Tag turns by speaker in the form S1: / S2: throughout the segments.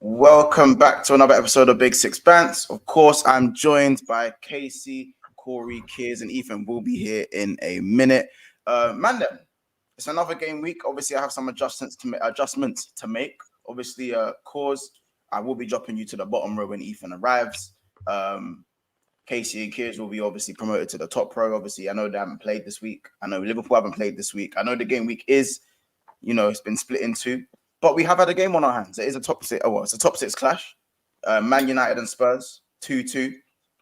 S1: Welcome back to another episode of Big Six Bants. Of course, I'm joined by Casey, Corey, Kiers, and Ethan. Will be here in a minute. It's another game week. Obviously, I have some adjustments to make. Obviously, Cause, I will be dropping you to the bottom row when Ethan arrives. Casey and Kiers will be obviously promoted to the top row. Obviously, I know they haven't played this week. I know Liverpool haven't played this week. I know the game week is, it's been split in two. But we have had a game on our hands. It is a top six. It's a top six clash. Man United and Spurs, 2-2.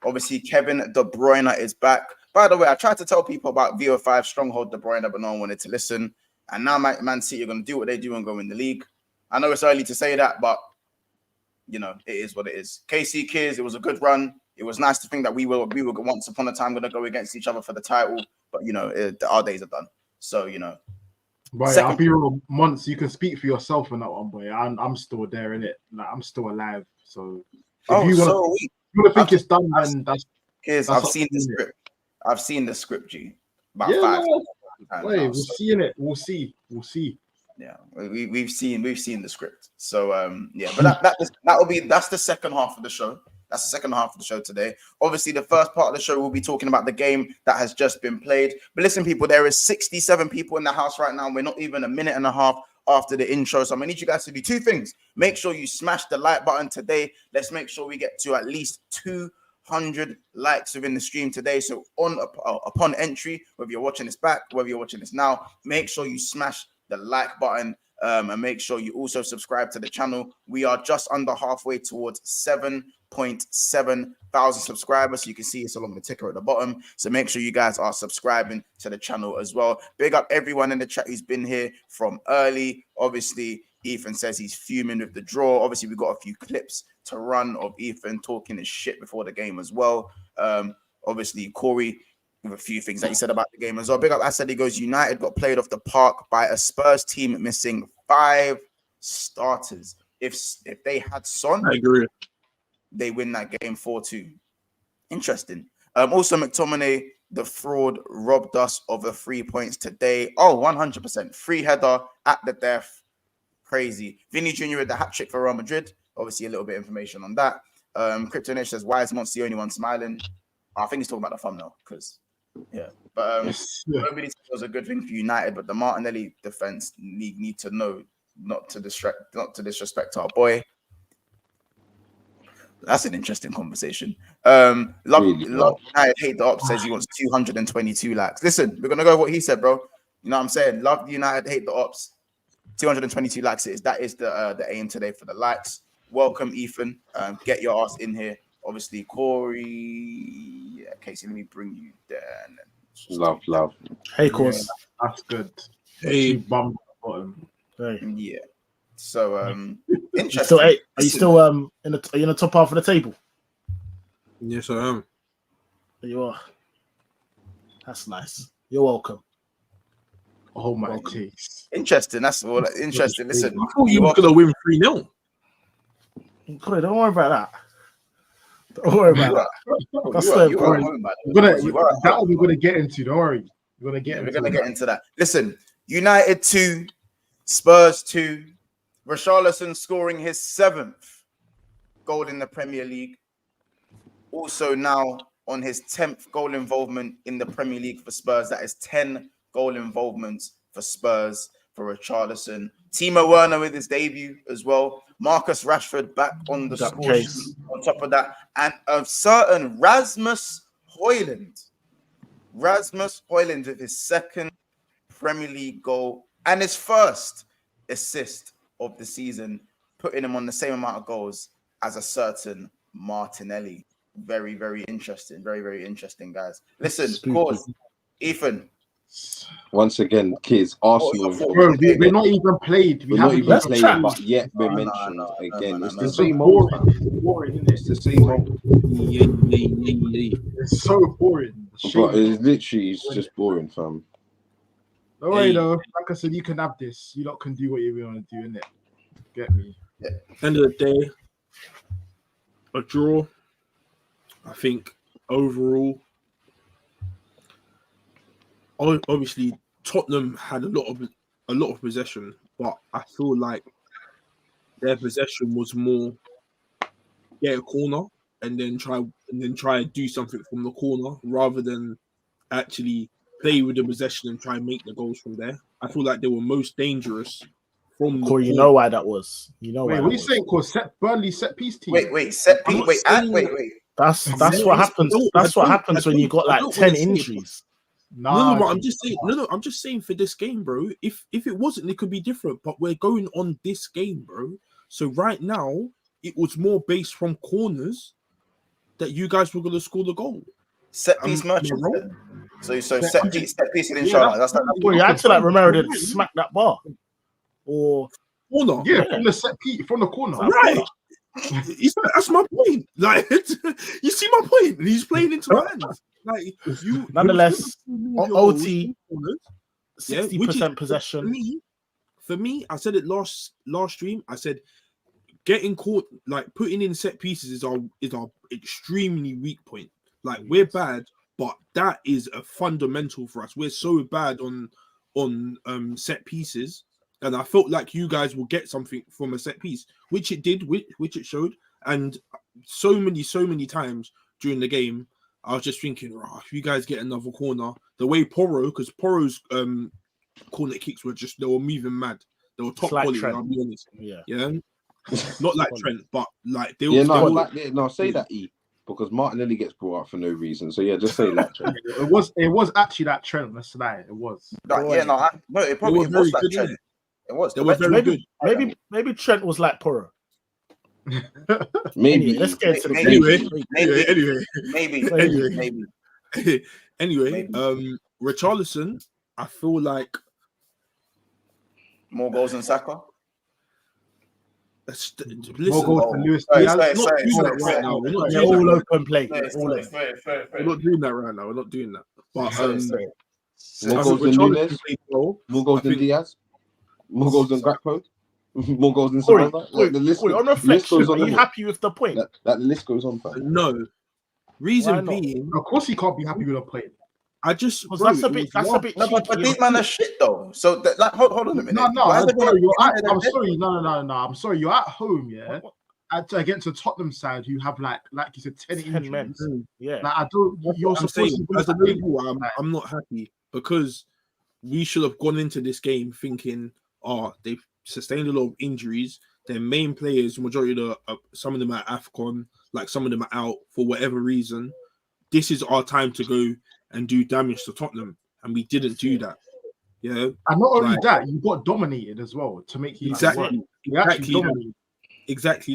S1: Obviously, Kevin De Bruyne is back. By the way, I tried to tell people about VO5 Stronghold De Bruyne, but no one wanted to listen. And now Man City are going to do what they do and go in the league. I know it's early to say that, but, it is what it is. KC Kids, it was a good run. It was nice to think that we were once upon a time going to go against each other for the title. But, our days are done. So,
S2: Boy, I'll be real. Months, you can speak for yourself on that one, boy. I'm still there in it. Like, I'm still alive. So if you want to think it's done, then that's
S1: I've seen the script. I've seen the script, G.
S2: About 5 times. Wait, we'll see in it. We'll see.
S1: Yeah, we've seen the script. So but that's the second half of the show. That's the second half of the show today. Obviously, the first part of the show, we'll be talking about the game that has just been played. But listen, people, there is 67 people in the house right now. We're not even a minute and a half after the intro. So I'm going to need you guys to do two things. Make sure you smash the like button today. Let's make sure we get to at least 200 likes within the stream today. So upon entry, whether you're watching this back, whether you're watching this now, make sure you smash the like button. And make sure you also subscribe to the channel. We are just under halfway towards 7.7 thousand subscribers. So you can see it's along the ticker at the bottom. So make sure you guys are subscribing to the channel as well. Big up everyone in the chat who's been here from early. Obviously, Ethan says he's fuming with the draw. Obviously, we've got a few clips to run of Ethan talking his shit before the game as well. Obviously, Corey, with a few things that he said about the game as well. Big up, I said he goes, United got played off the park by a Spurs team missing 5 starters. If they had Son,
S3: I agree.
S1: They win that game 4-2. Interesting. Also, McTominay, the fraud, robbed us of the 3 points today. Oh, 100%. Free header at the death. Crazy. Vinny Jr. with the hat-trick for Real Madrid. Obviously, a little bit of information on that. Crypto Nation says, why is Mont's the only one smiling? I think he's talking about the thumbnail because... Yeah, but nobody said it was a good thing for United, but the Martinelli defense need to know not to disrespect our boy. That's an interesting conversation. Love United hate the ops says he wants 222 likes. Listen, we're gonna go with what he said, bro. You know what I'm saying? Love United hate the ops. 222 likes that is the aim today for the likes. Welcome, Ethan. Get your ass in here. Obviously, Corey. Yeah, Casey, let me bring you there.
S3: Love.
S2: Hey, course. Yeah, that's good.
S3: Hey,
S2: bum bottom.
S1: Hey. Yeah. So, interesting.
S4: Are you still in the top half of the table?
S3: Yes, I am.
S4: You are. That's nice. You're welcome.
S2: Oh my jeez.
S1: Interesting. That's all. Interesting. Listen,
S3: I thought you were gonna win 3-0.
S4: Don't worry about that. Don't worry about that.
S2: We're gonna get into. Don't worry. We're gonna get
S1: into that. Listen, United 2, Spurs 2. Richarlison scoring his 7th goal in the Premier League. Also now on his 10th goal involvement in the Premier League for Spurs. That is 10 goal involvements for Spurs for Richarlison. Timo Werner with his debut as well. Marcus Rashford back on the score sheet on top of that. And a certain Rasmus Højlund. Rasmus Højlund with his 2nd Premier League goal and his 1st assist of the season, putting him on the same amount of goals as a certain Martinelli. Very, very interesting. Very, very interesting, guys. Listen, Cause, Ethan.
S3: Once again, kids, Arsenal.
S2: We're not even played. We haven't even
S3: played, but yet we're mentioned again. It's the same
S2: old.
S3: It's the same old.
S2: It's so boring.
S3: But it's just boring, fam.
S2: Don't worry though. Like I said, you can have this. You lot can do what you want to do, innit? Get me.
S3: Yeah.
S5: End of the day, a draw. I think overall, obviously Tottenham had a lot of possession, but I feel like their possession was more get a corner and then try to do something from the corner rather than actually play with the possession and try and make the goals from there. I feel like they were most dangerous from the
S4: Corey, you
S5: corner.
S4: know why that was. You know
S2: Wait,
S4: why.
S2: what are you saying? Cause Burnley set piece team.
S1: Wait, set piece. Wait.
S4: That's what happens. That's what happens when you got like 10 injuries.
S2: Nah,
S5: No, I'm just saying. No, I'm just saying for this game, bro. If it wasn't, it could be different. But we're going on this game, bro. So right now, it was more based from corners that you guys were going to score the goal.
S1: Set piece merchant. So set piece inshallah. That's
S4: Well, you had to like remember to smack that bar or
S5: corner.
S2: Yeah, from the set piece, from the corner.
S5: Right. That's my point. Like, you see my point. And he's playing into my hands. Like, you.
S4: Nonetheless, OT, 60%
S5: is,
S4: possession.
S5: For me, I said it last stream. I said getting caught, like putting in set pieces, is our extremely weak point. Like, we're bad, but that is a fundamental for us. We're so bad on set pieces. And I felt like you guys will get something from a set piece, which it did, which it showed. And so many times during the game, I was just thinking, if you guys get another corner, the way because Porro's corner kicks they were moving mad. They were top quality, I'll be honest. Yeah. Not like Trent, but like they were.
S3: Say that, E, because Martinelli gets brought up for no reason. So yeah, just say that, Trent.
S2: It was actually that Trent. Let's lie. It was.
S1: It probably was that Trent. It was.
S5: They were very good.
S4: Maybe Trent was like Porro.
S3: Maybe.
S4: Anyway, let's get into the
S5: Anyway, Richarlison, I feel like
S1: more goals than Saka.
S5: Listen,
S2: More goals than Luis
S5: We're
S2: Diaz.
S5: not doing that right now. We're not doing
S4: all
S5: that.
S4: open play.
S5: We're not doing that right now. We're not doing that. But
S3: more goals than Nunes. More goals than Diaz. More goals than Gakpo. More goals than Saka.
S4: On reflection, are you happy with the point?
S3: That list goes on, fam.
S5: No. Reason being,
S2: of course, he can't be happy with a point.
S5: I just
S4: that's a bit.
S1: No, but these men are shit though. So hold on a minute.
S2: I'm sorry. I'm sorry. You're at home, yeah. Against a Tottenham side who have like you said 10 injuries.
S4: Men. Yeah.
S2: Like, I don't. You're
S5: I'm
S2: supposed
S5: saying,
S2: to.
S5: as a Liverpool, I'm not happy because we should have gone into this game thinking, they've sustained a lot of injuries. Their main players, majority of some of them are AFCON, like some of them are out for whatever reason. This is our time to go and do damage to Tottenham, and we didn't do that. Yeah,
S2: and not only that, you got dominated as well to make you
S5: exactly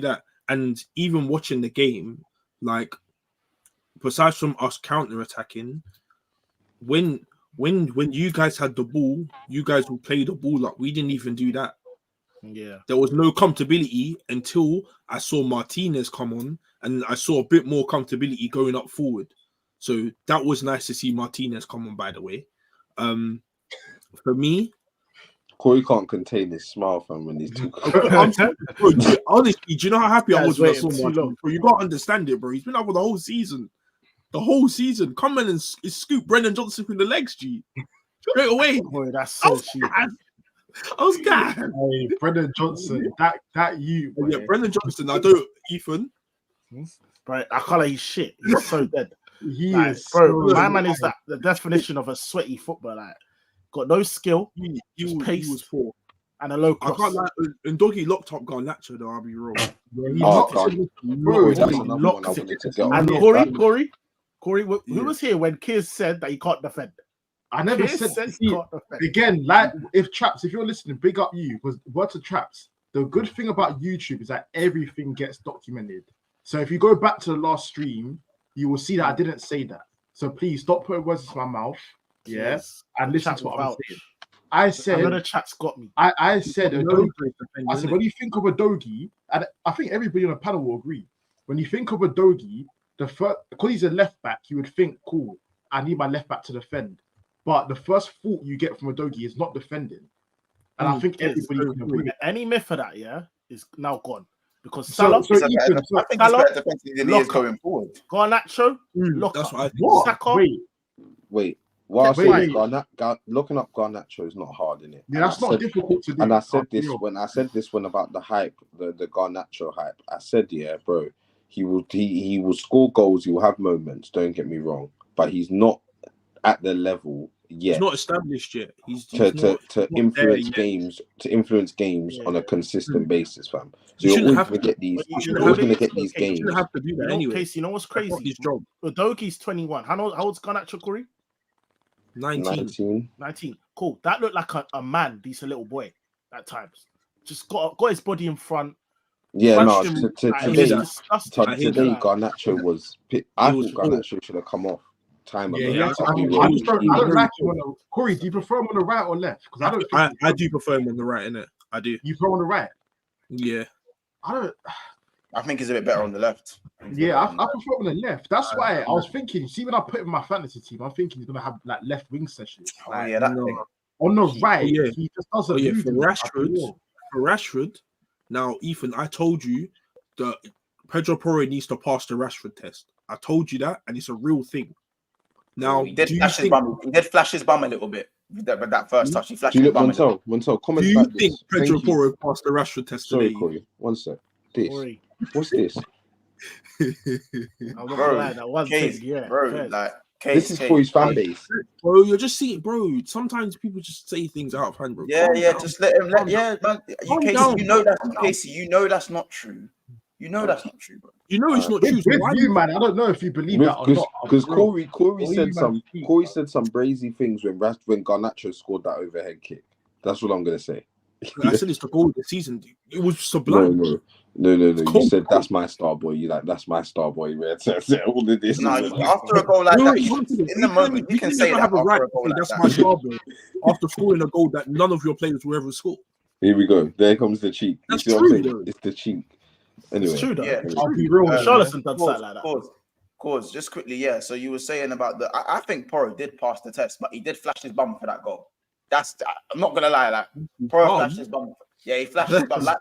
S5: that. And even watching the game, like besides from us counter-attacking, when you guys had the ball, you guys would play the ball up. We didn't even do that.
S4: Yeah,
S5: there was no comfortability until I saw Martinez come on, and I saw a bit more comfortability going up forward. So that was nice to see Martinez come on. By the way, for me,
S3: Corey can't contain his smile, fam, when he's talking.
S5: Honestly, do you know how happy I was when I saw Martinez? Bro, you gotta understand it, bro. He's been out for the whole season. Come in and scoop Brendan Johnson through the legs, G. Straight away.
S4: Boy, that's so cheap.
S5: I was scared.
S2: Hey, Brendan Johnson, that you. Boy.
S5: Yeah, Brendan Johnson. I don't, Ethan.
S4: Right, I call he's shit. He's so dead.
S2: He is,
S4: bro. My man is the definition of a sweaty footballer. Like, got no skill.
S5: He was poor.
S4: And a low cross.
S5: I can't lie. And Doggy locked up Garnacho, though. I'll be wrong.
S4: And Corey, who was here when Kiz said that he can't defend?
S2: I never said again. Like, if you're listening, big up you, because word to Traps. The good thing about YouTube is that everything gets documented. So if you go back to the last stream, you will see that I didn't say that. So please stop putting words into my mouth. Yes, and listen to what I'm saying. I said
S4: the chat's got me.
S2: I said when you think of a Dogie, and I think everybody on the panel will agree. When you think of a Dogie, because he's a left back, you would think, cool, I need my left back to defend. But the first thought you get from a Dogie is not defending. And I think everybody can agree.
S4: Any myth for that, is now gone. Because
S1: Salah, I think it's better defensively than he is going forward.
S4: Garnacho,
S5: that's what I think.
S2: Saka.
S3: Wait. What I
S2: Wait,
S3: say is
S2: wait.
S3: looking up Garnacho is not hard, innit?
S2: Yeah, that's not difficult to do.
S3: And I said this when about the hype, the Garnacho hype. I said, yeah, bro, he will score goals. He will have moments. Don't get me wrong, but he's not at the level yet.
S5: He's not established yet. He's
S3: to
S5: not
S3: influence
S5: there
S3: games on a consistent basis, fam. So
S5: You
S3: you're
S5: shouldn't
S3: always
S5: have
S3: gonna
S5: to.
S3: get these.
S4: You
S3: You're
S4: know
S3: always
S4: what
S3: gonna
S4: it
S3: get
S4: is?
S3: these
S4: Okay,
S3: games.
S5: You shouldn't have to do that anyway.
S4: Casey, you know what's
S5: That's not
S4: crazy?
S5: his job.
S4: Udogi's 21. How old's Garnacho, Corey?
S5: 19.
S4: 19. Cool. That looked like a man, decent little boy at times. Just got his body in front.
S3: Yeah, no.
S4: Thrashed him,
S3: Today,
S4: disgusting.
S3: Garnacho was. I thought Garnacho should have come off time ago.
S2: Yeah,
S3: I
S2: don't like him on the Corey. Do you prefer him on the right or left? Because I don't.
S5: I do prefer him on the right, innit? I do.
S2: You prefer on the right?
S5: Yeah.
S1: I think he's a bit better on the left.
S2: Yeah, I prefer on the left. That's why I was thinking. See, when I put him in my fantasy team, I'm thinking he's gonna have like left wing sessions.
S1: Oh yeah, that thing.
S2: On the right,
S5: yeah.
S2: he just doesn't.
S5: Yeah,
S2: move
S5: for Rashford. Now, Ethan, I told you that Pedro Porro needs to pass the Rashford test. I told you that, and it's a real thing. Now,
S1: he did flash his bum. He did flash his bum a little bit. With that first touch, he flashed his bum.
S3: Montel, comment.
S5: Do you think Pedro Porro passed the Rashford test today?
S3: Sorry, Corey. One sec. What's this?
S4: I'm not gonna lie, that one thing, yeah.
S1: Bro, like
S3: this is Corey's fan base.
S5: Bro, you're just seeing, bro. Sometimes people just say things out of hand, bro.
S1: Yeah, just let him. Man. Casey, you know that's not true. You know that's not true, bro.
S5: You know it's not true.
S2: So why you, man? I don't know if you believe that or not.
S3: Because Corey said some brazy things when Garnacho scored that overhead kick. That's what I'm gonna say.
S5: I said it's the goal of the season. It was sublime.
S3: No. You said that's my star boy. You that's my star boy. Man. All of this.
S1: No, after a goal like that, in the moment, you can say that.
S5: Have a right to say that's my star boy. After scoring a goal that none of your players will ever score.
S3: Here we go. There comes the cheek.
S5: That's true.
S3: It's the cheek. Anyway,
S1: it's true though. Yeah,
S2: I'll be real.
S4: Richarlison does that like that.
S1: Cause, just quickly, yeah. So you were saying about I think Porro did pass the test, but he did flash his bum for that goal. I'm not gonna lie, like Porro flashed his bum. Yeah, he flashed his bum. Like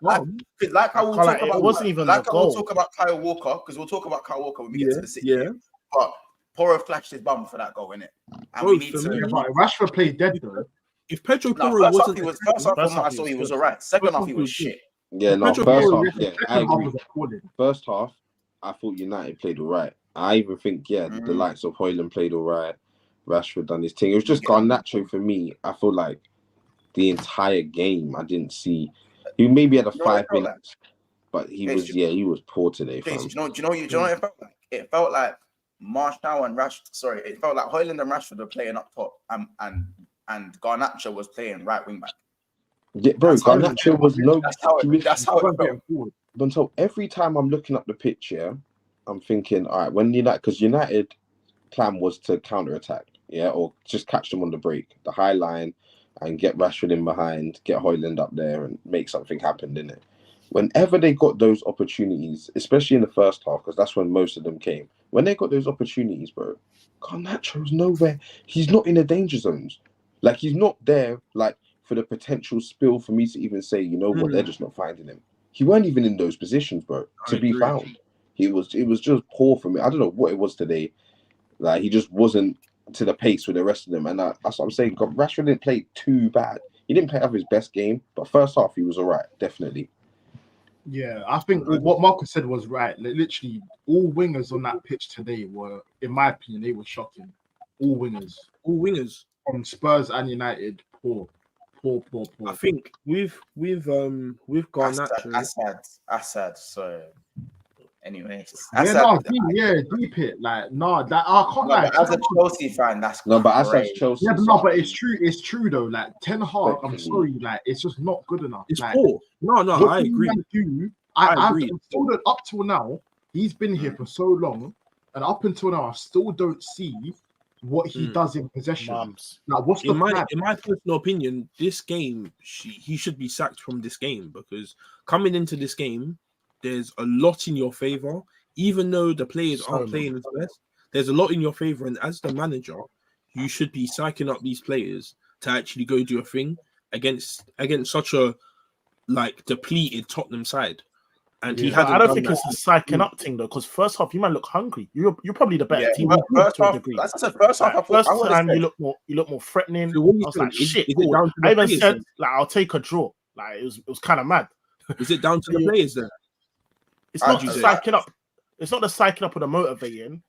S1: how we'll talk about.
S4: It wasn't even
S1: like
S4: a
S1: how we'll
S4: goal.
S1: talk about Kyle Walker, because we'll talk about Kyle Walker when we get to the City.
S5: Yeah.
S1: But Porro flashed his bum for that goal, innit? And we need to.
S2: Rashford played dead though.
S5: If Pedro Porro wasn't,
S1: first half I saw he was alright. Second half he was shit.
S3: Yeah, no.
S5: Pedro
S3: First
S5: Porro,
S3: half, yeah, I agree. First half, I thought United played all right. I even think, the likes of Højlund played all right. Rashford done his thing. It was just Garnacho for me. I feel like the entire game, I didn't see. He maybe had 5 minutes, but he was poor today.
S1: Do you know what it felt like? It felt like Martial and it felt like Højlund and Rashford were playing up top, and Garnacho was playing right wing back.
S3: Yeah, bro, Garnacho was no.
S1: That's how it felt.
S3: But so every time I'm looking up the pitch, I'm thinking, all right, when because United plan was to counter attack, or just catch them on the break, the high line, and get Rashford in behind, get Højlund up there, and make something happen, didn't it? Whenever they got those opportunities, especially in the first half, because that's when most of them came. When they got those opportunities, bro, Garnacho's nowhere. He's not in the danger zones. Like he's not there. Like for the potential spill for me to even say, you know what, they're just not finding him. He weren't even in those positions, bro, to be found. It was just poor for me. I don't know what it was today. Like he just wasn't to the pace with the rest of them. And that's what I'm saying. Rashford didn't play too bad. He didn't play out his best game, but first half he was all right, definitely.
S2: Yeah, I think what Marcus said was right. Literally, all wingers on that pitch today were, in my opinion, they were shocking. All wingers from Spurs and United, poor. I
S5: think with Garnacho,
S1: Assad. So, anyway,
S2: deep it. Like, I can't lie.
S1: As a Chelsea fan, that's
S3: but Assad's Chelsea.
S2: Yeah, but it's true. It's true though. Like Ten Hag, I'm sorry. Like, it's just not good enough.
S5: It's poor. No, I agree.
S2: I agree. Up till now, he's been here for so long, and up until now, I still don't see what he does in possession. Like, what's the plan?
S5: In my personal opinion, this game, he should be sacked from this game, because coming into this game, there's a lot in your favor. Even though the players aren't playing his best, there's a lot in your favor. And as the manager, you should be psyching up these players to actually go do a thing against such a depleted Tottenham side. And he
S4: But
S5: hasn't.
S4: I don't
S5: done
S4: think
S5: that.
S4: it's a psyching up thing though, because first half you might look hungry. You're probably the better
S1: Yeah,
S4: team
S1: first
S4: to a
S1: half.
S4: degree.
S1: As I said, first half.
S4: Like, first time you look more threatening.
S5: So what
S4: I
S5: you
S4: was
S5: saying,
S4: like, shit,
S5: is
S4: cool.
S5: it down to the
S4: I even
S5: players
S4: said
S5: then?
S4: like I'll take a draw. Like it was kind of mad.
S5: Is it down to the players then?
S4: It's
S1: I'd
S4: not the
S1: say-
S4: psyching up. It's not the psyching up or the motivating.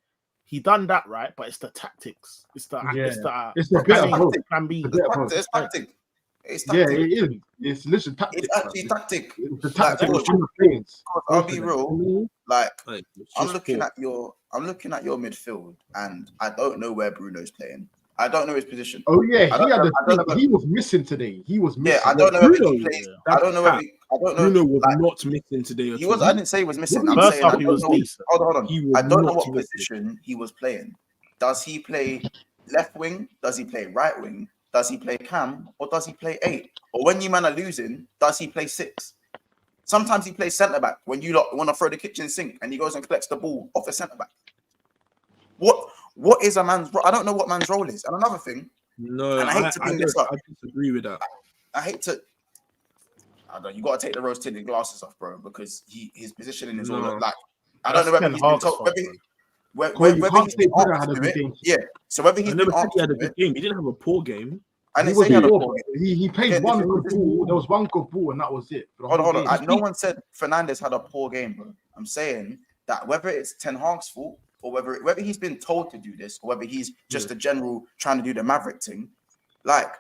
S4: He done that right, but it's the tactics. It's the
S2: It's a bit of both.
S4: plan B.
S1: It's tactic. It's
S2: Yeah,
S1: tactic.
S2: it is. It's literally tactic.
S1: It's actually tactic.
S2: It's the tactic
S1: Like,
S2: between the players.
S1: I'll be real. Like
S5: Like, it's
S1: I'm
S5: just
S1: looking
S5: poor.
S1: at your midfield, and I don't know where Bruno's playing. I don't know his position.
S2: Oh yeah,
S1: I don't know-
S2: he was missing today. He was missing.
S1: Yeah, I don't know whether
S5: Bruno,
S1: he plays.
S5: that's
S1: I don't know whether. I don't know.
S5: Bruno was
S1: like,
S5: not missing today. At
S1: he was.
S5: all.
S1: I didn't say he was missing. I'm
S4: First
S1: saying
S4: half
S1: I
S4: he
S1: don't
S4: was
S1: know.
S4: decent.
S1: Hold on.
S5: He was
S1: I don't know
S5: not
S1: what
S5: missing.
S1: position he was playing. Does he play left wing? Does he play right wing? Does he play cam? Or does he play 8? Or when you man are losing, does he play 6? Sometimes he plays centre back when you want to throw the kitchen sink and he goes and collects the ball off the centre back. What is a man's role? I don't know what man's role is. And another thing,
S5: No,
S1: and I hate to bring this up.
S5: I disagree with that.
S1: I hate to. I don't know. You got to take the rose tinted glasses off, bro, because his positioning is all
S5: No.
S1: like. I don't know whether he's been told. Whether he's been asked to do it. Yeah. So whether
S5: I
S1: he's
S5: never
S1: been
S5: said
S1: asked
S5: he had
S1: to
S5: a
S1: do
S5: good
S1: it.
S5: game. He didn't have a poor game.
S1: I
S2: He
S1: didn't
S2: was
S1: say he had a
S2: poor,
S1: poor
S2: but
S1: game.
S2: he played
S1: Yeah,
S2: one
S1: this
S2: good
S1: is-
S2: ball. There was one good ball, and that was it. For the
S1: Hold
S2: whole
S1: on.
S2: game.
S1: No one said Fernandes had a poor game, bro. I'm saying that whether it's Ten Hag's fault or whether he's been told to do this or whether he's just a general trying to do the Maverick thing, like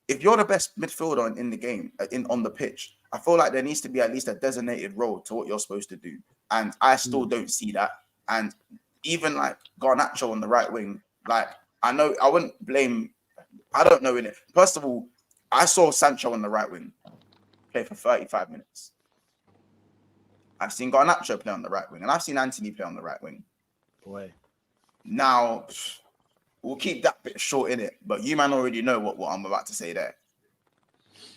S1: if you're the best midfielder in the game, on the pitch, I feel like there needs to be at least a designated role to what you're supposed to do, and I still don't see that. And even like Garnacho on the right wing, like I know I wouldn't blame. I don't know in it. First of all, I saw Sancho on the right wing play for 35 minutes. I've seen Garnacho play on the right wing, and I've seen Anthony play on the right wing.
S4: Boy.
S1: Now, we'll keep that bit short in it, but you man already know what I'm about to say there.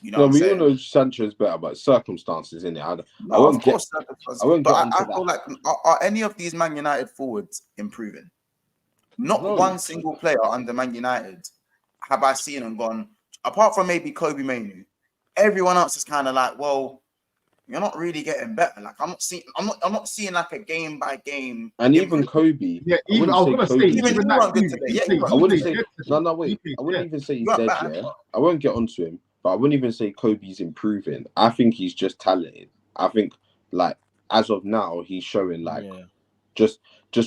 S1: You know
S3: No,
S1: what I'm
S3: we all
S1: saying?
S3: know Sancho's better, but circumstances in it. I
S1: No,
S3: won't
S1: of
S3: get.
S1: course,
S3: I won't
S1: but
S3: get
S1: I
S3: onto
S1: feel like are any of these Man United forwards improving? Not
S3: No.
S1: one single player under Man United have I seen and gone, apart from maybe Kobe Mainoo. Everyone else is kind of like, well, you're not really getting better. Like I'm not seeing like a game by game.
S3: And even Kobe.
S2: Yeah, even I was gonna say,
S1: Even
S2: even
S1: he
S2: that
S1: weren't good
S2: dude,
S1: today.
S2: he
S1: Yeah,
S2: played-
S1: he
S3: I wouldn't
S2: he
S3: say
S2: played
S3: no,
S2: yesterday.
S3: wait.
S2: He played,
S3: I wouldn't even say he's
S1: You're
S3: dead
S1: bad.
S3: yet. I won't get onto him, but I wouldn't even say Kobe's improving. I think he's just talented. I think like as of now, he's showing like just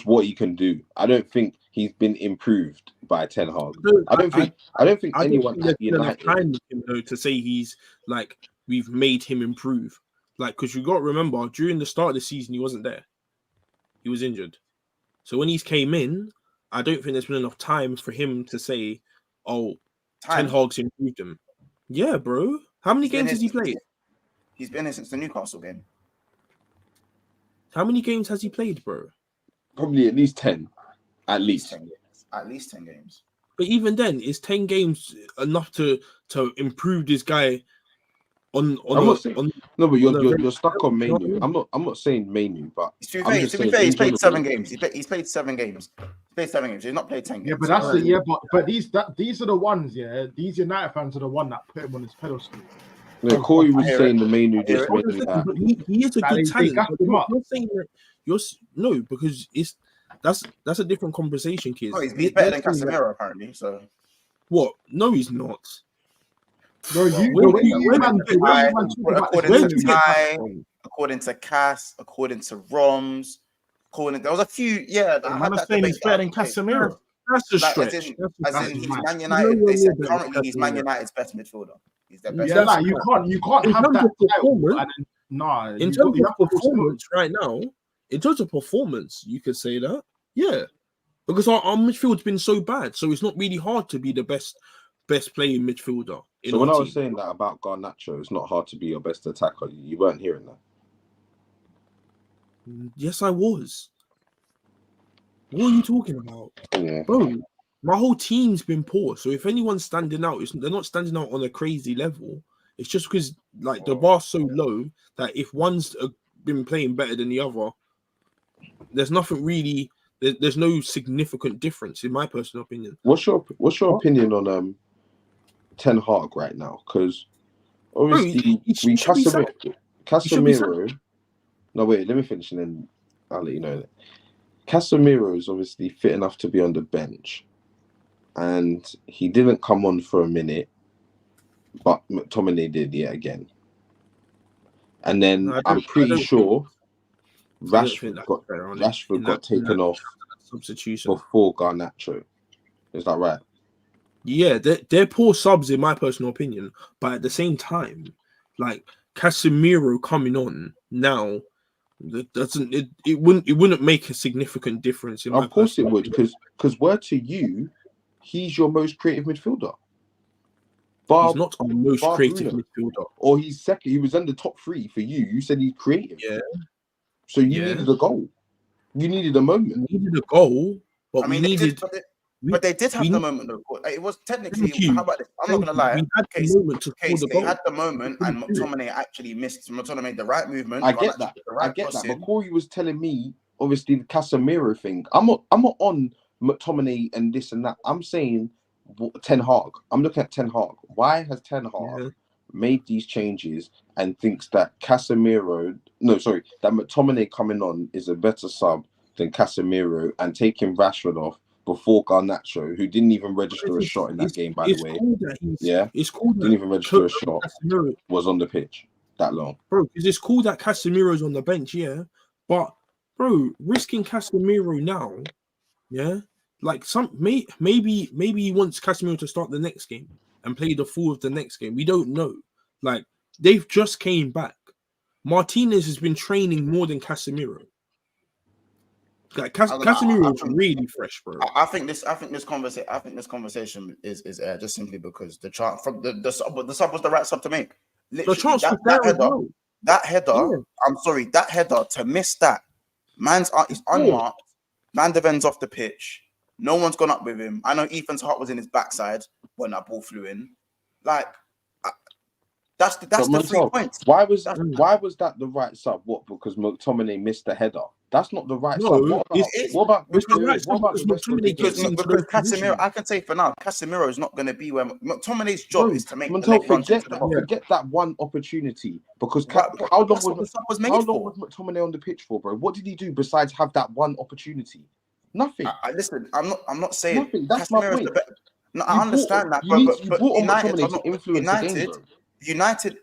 S3: what he can do. I don't think he's been improved by Ten Hag. I don't think anyone at United.
S5: Time with him though to say he's like we've made him improve. Like, because you got to remember during the start of the season he wasn't there. He was injured. So when he's came in, I don't think there's been enough time for him to say, "Oh, Ten Hag's improved him." Yeah, bro. How many games has he played?
S1: He's been here since the Newcastle game.
S5: How many games has he played, bro?
S3: Probably at least 10. At least
S1: 10 games. At least 10 games.
S5: But even then, is 10 games enough to improve this guy
S3: no, but you're stuck on Mainoo. I'm not saying Mainoo, but
S1: to be fair, he's played 7 games. He's played 7 games. He's not played 10 games.
S2: Yeah, but that's but these are the ones. Yeah, these United fans are the one that put him on his pedestal.
S3: Yeah, Corey was saying the Mainoo this, Mainoo that.
S5: He is a good talent.
S2: You're
S5: saying that no, because that's a different conversation, kids.
S1: Oh, he's better than Casemiro apparently. So
S5: what? No, he's not.
S2: Bro,
S1: according to Cass, according to Roms, there was a few. Yeah,
S4: I'm saying he's better than Casemiro.
S5: That's a stretch.
S1: As in he's Man United. They said currently he's Man United's best midfielder. He's their best.
S2: Yeah, like, you can't have that title. Nah,
S5: in terms of performance right now, in terms of performance, you could say that. Yeah, because our midfield's been so bad, so it's not really hard to be the best playing midfielder.
S3: So when I was saying that about Garnacho, it's not hard to be your best attacker. You weren't hearing that.
S5: Yes, I was. What are you talking about?
S3: Yeah.
S5: Bro, my whole team's been poor. So if anyone's standing out, they're not standing out on a crazy level. It's just because like the bar's so low that if one's been playing better than the other, there's nothing really. There's no significant difference in my personal opinion.
S3: What's your opinion on Ten Hag right now? Because obviously Casemiro. No, wait, let me finish and then I'll let you know that. Casemiro is obviously fit enough to be on the bench. And he didn't come on for a minute, but McTominay did yet again. And then I'm pretty sure Rashford got taken off
S5: substitution
S3: before Garnacho. Is that right?
S5: Yeah, they're poor subs in my personal opinion. But at the same time, like Casemiro coming on now, it wouldn't make a significant difference.
S3: Of course it would, because word to you, he's your most creative midfielder.
S5: He's not our most creative midfielder.
S3: Or he's second. He was in the top 3 for you. You said he's creative.
S5: Yeah.
S3: So you needed a goal. You needed a moment.
S5: We needed a goal, but
S1: I mean, they did have the moment. Though. It was technically. How about this? I'm not gonna lie. They had the moment, and McTominay actually missed. McTominay made the right movement.
S3: I get that. But Corey was telling me, obviously, the Casemiro thing. I'm not on McTominay and this and that. I'm saying Ten Hag. I'm looking at Ten Hag. Why has Ten Hag made these changes and thinks that that McTominay coming on is a better sub than Casemiro, and taking Rashford off before Garnacho, who didn't even register a shot in that game, by the way.
S5: It's cool that
S3: didn't even register a shot. Casemiro was on the pitch that long,
S5: bro. Because it's cool that Casemiro's on the bench, but bro, risking Casemiro now, like maybe he wants Casemiro to start the next game and play the full of the next game. We don't know. Like they've just came back. Martinez has been training more than Casemiro. Like Casemiro is really fresh, bro.
S1: I think this conversation is just simply because the chart from the sub was the right sub to make. Literally,
S5: the chance was there as well.
S1: That header, I'm sorry, that header to miss that, he's unmarked. Van de Ven's off the pitch. No one's gone up with him. I know Ethan's heart was in his backside when that ball flew in. Like that's the 3 points.
S3: Why was that the right sub? What? Because McTominay missed the header. That's not the right sub. What about
S1: Casemiro? I can say for now, Casemiro is not going to be where McTominay's job is to make the leg run.
S3: Forget that one opportunity, because how long was McTominay on the pitch for, bro? What did he do besides have that one opportunity? Nothing.
S1: Listen, I'm not saying
S3: nothing. That's my point.
S1: No, I understand that, but United,